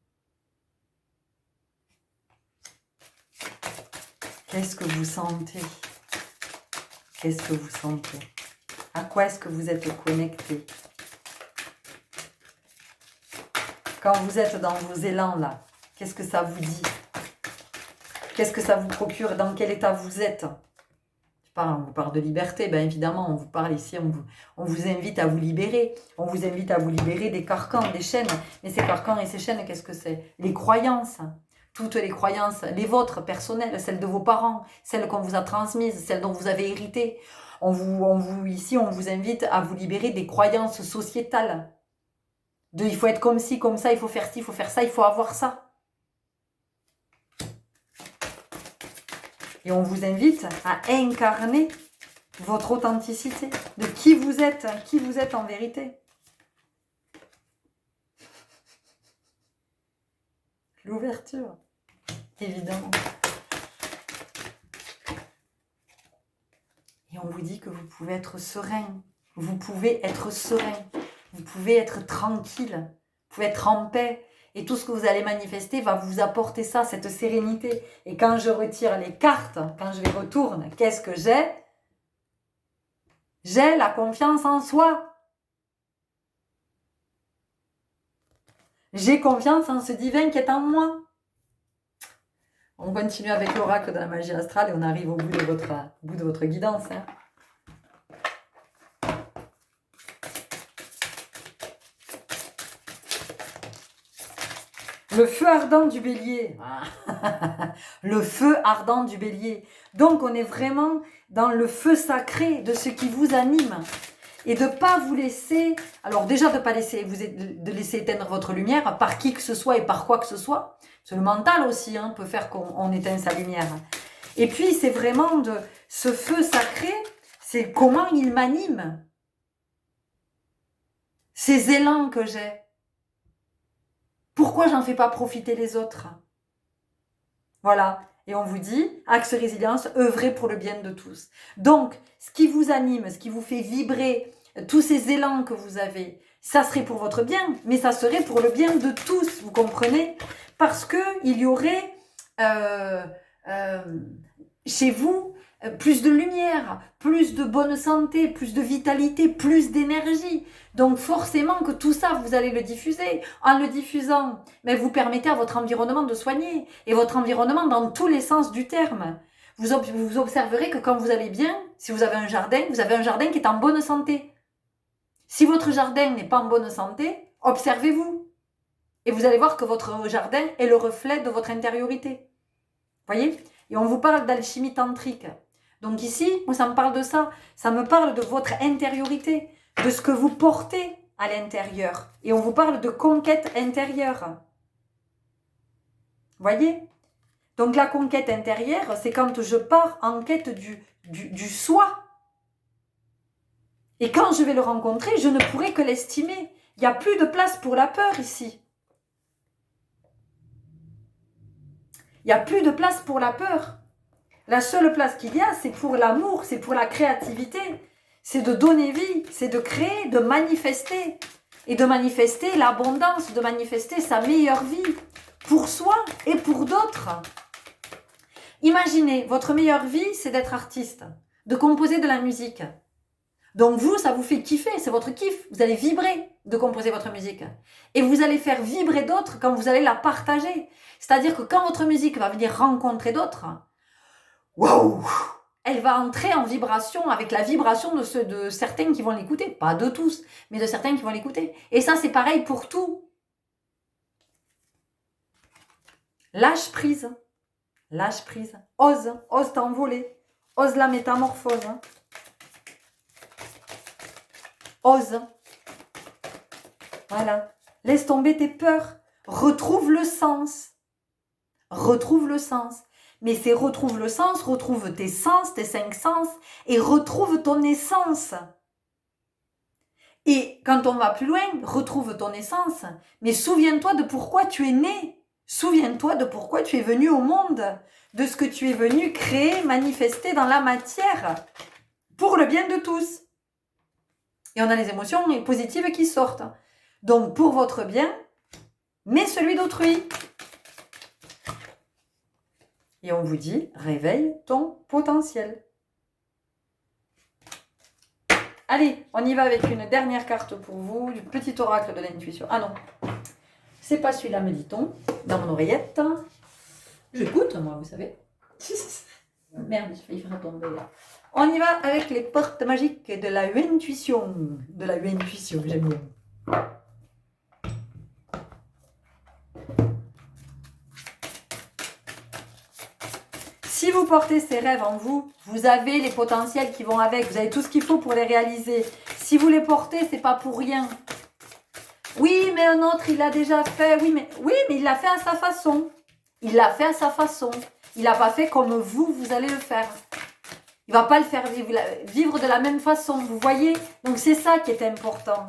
Qu'est-ce que vous sentez? Qu'est-ce que vous sentez? À quoi est-ce que vous êtes connecté? Quand vous êtes dans vos élans là, qu'est-ce que ça vous dit? Qu'est-ce que ça vous procure? Dans quel état vous êtes? On vous parle de liberté, bien évidemment, on vous parle ici, on vous invite à vous libérer. On vous invite à vous libérer des carcans, des chaînes. Mais ces carcans et ces chaînes, qu'est-ce que c'est? Les croyances. Toutes les croyances, les vôtres personnelles, celles de vos parents, celles qu'on vous a transmises, celles dont vous avez hérité. Ici, on vous invite à vous libérer des croyances sociétales. Il faut être comme ci, comme ça, il faut faire ci, il faut faire ça, il faut avoir ça. Et on vous invite à incarner votre authenticité, de qui vous êtes en vérité. L'ouverture, évidemment. Et on vous dit que vous pouvez être serein. Vous pouvez être serein. Vous pouvez être tranquille. Vous pouvez être en paix. Et tout ce que vous allez manifester va vous apporter ça, cette sérénité. Et quand je retire les cartes, quand je les retourne, qu'est-ce que j'ai? J'ai la confiance en soi. J'ai confiance en ce divin qui est en moi. On continue avec l'oracle de la magie astrale et on arrive au bout de votre guidance. Hein. Le feu ardent du bélier. Le feu ardent du bélier. Donc on est vraiment dans le feu sacré de ce qui vous anime. Et de ne pas vous laisser... Alors déjà de laisser éteindre votre lumière par qui que ce soit et par quoi que ce soit. Parce que le mental aussi peut faire qu'on éteint sa lumière. Et puis c'est vraiment de ce feu sacré, c'est comment il m'anime. Ces élans que j'ai. Pourquoi j'en fais pas profiter les autres? Voilà. Et on vous dit, axe résilience, œuvrez pour le bien de tous. Donc, ce qui vous anime, ce qui vous fait vibrer, tous ces élans que vous avez, Ça serait pour votre bien, mais ça serait pour le bien de tous, vous comprenez? Parce qu'il y aurait chez vous plus de lumière, plus de bonne santé, plus de vitalité, plus d'énergie. Donc forcément que tout ça, vous allez le diffuser. En le diffusant, mais vous permettez à votre environnement de soigner. Et votre environnement dans tous les sens du terme. Vous observerez que quand vous allez bien, si vous avez un jardin qui est en bonne santé. Si votre jardin n'est pas en bonne santé, observez-vous. Et vous allez voir que votre jardin est le reflet de votre intériorité. Voyez? Et on vous parle d'alchimie tantrique. Donc ici, moi ça me parle de ça. Ça me parle de votre intériorité, de ce que vous portez à l'intérieur. Et on vous parle de conquête intérieure. Voyez? Donc la conquête intérieure, c'est quand je pars en quête du soi. Et quand je vais le rencontrer, je ne pourrai que l'estimer. Il n'y a plus de place pour la peur ici. Il n'y a plus de place pour la peur. La seule place qu'il y a, c'est pour l'amour, c'est pour la créativité. C'est de donner vie, c'est de créer, de manifester. Et de manifester l'abondance, de manifester sa meilleure vie. Pour soi et pour d'autres. Imaginez, votre meilleure vie, c'est d'être artiste. De composer de la musique. Donc vous, ça vous fait kiffer, c'est votre kiff. Vous allez vibrer de composer votre musique. Et vous allez faire vibrer d'autres quand vous allez la partager. C'est-à-dire que quand votre musique va venir rencontrer d'autres, waouh, elle va entrer en vibration avec la vibration de certains qui vont l'écouter. Pas de tous, mais de certains qui vont l'écouter. Et ça, c'est pareil pour tout. Lâche prise. Lâche prise. Ose t'envoler. Ose la métamorphose. Ose. Voilà. Laisse tomber tes peurs. Retrouve le sens. Retrouve le sens. Mais c'est retrouve le sens, retrouve tes sens, tes 5 sens, et retrouve ton essence. Et quand on va plus loin, retrouve ton essence. Mais souviens-toi de pourquoi tu es né. Souviens-toi de pourquoi tu es venu au monde. De ce que tu es venu créer, manifester dans la matière. Pour le bien de tous. Et on a les émotions positives qui sortent. Donc pour votre bien, mais celui d'autrui. Et on vous dit, réveille ton potentiel. Allez, on y va avec une dernière carte pour vous, du petit oracle de l'intuition. Ah non, c'est pas celui-là, me dit-on, dans mon oreillette. J'écoute, moi, vous savez. Merde, j'ai failli faire tomber là. On y va avec les portes magiques de la intuition. De la intuition, j'aime bien. Si vous portez ces rêves en vous, vous avez les potentiels qui vont avec, vous avez tout ce qu'il faut pour les réaliser. Si vous les portez, c'est pas pour rien. Oui, mais un autre, il l'a déjà fait. Oui, mais il l'a fait à sa façon. Il l'a fait à sa façon. Il l'a pas fait comme vous allez le faire. Il va pas le faire vivre de la même façon, vous voyez? Donc c'est ça qui est important.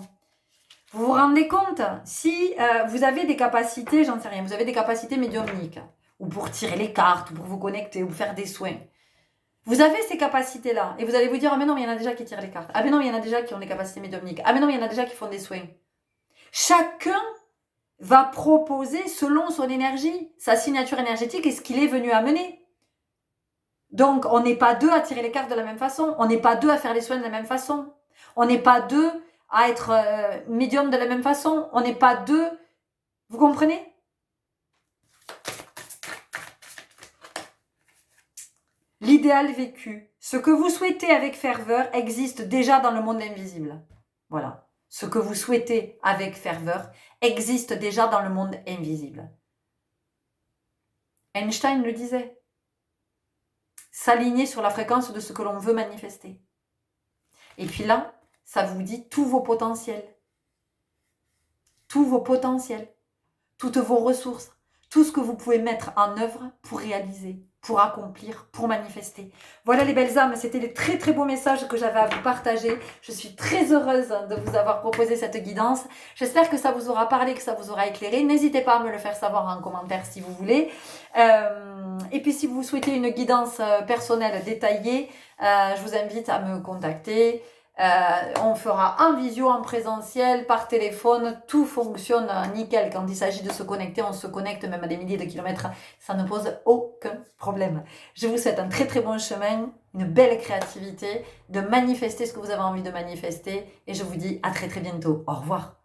Vous vous rendez compte? Si vous avez des capacités, j'en sais rien, vous avez des capacités médiumniques, ou pour tirer les cartes, ou pour vous connecter, ou faire des soins. Vous avez ces capacités-là, et vous allez vous dire, ah mais non, mais il y en a déjà qui tirent les cartes. Ah mais non, mais il y en a déjà qui ont des capacités médiumniques. Ah mais non, mais il y en a déjà qui font des soins. Chacun va proposer selon son énergie, sa signature énergétique et ce qu'il est venu amener. Donc, on n'est pas deux à tirer les cartes de la même façon. On n'est pas deux à faire les soins de la même façon. On n'est pas deux à être médium de la même façon. On n'est pas deux... Vous comprenez? L'idéal vécu. Ce que vous souhaitez avec ferveur existe déjà dans le monde invisible. Voilà. Ce que vous souhaitez avec ferveur existe déjà dans le monde invisible. Einstein le disait. S'aligner sur la fréquence de ce que l'on veut manifester. Et puis là, ça vous dit tous vos potentiels. Tous vos potentiels. Toutes vos ressources. Tout ce que vous pouvez mettre en œuvre pour réaliser, pour accomplir, pour manifester. Voilà les belles âmes, c'était les très très beaux messages que j'avais à vous partager. Je suis très heureuse de vous avoir proposé cette guidance. J'espère que ça vous aura parlé, que ça vous aura éclairé. N'hésitez pas à me le faire savoir en commentaire si vous voulez. Et puis si vous souhaitez une guidance personnelle détaillée, je vous invite à me contacter. On fera en visio, en présentiel, par téléphone, tout fonctionne nickel. Quand il s'agit de se connecter, on se connecte même à des milliers de kilomètres, ça ne pose aucun problème. Je vous souhaite un très très bon chemin, une belle créativité, de manifester ce que vous avez envie de manifester et je vous dis à très très bientôt. Au revoir.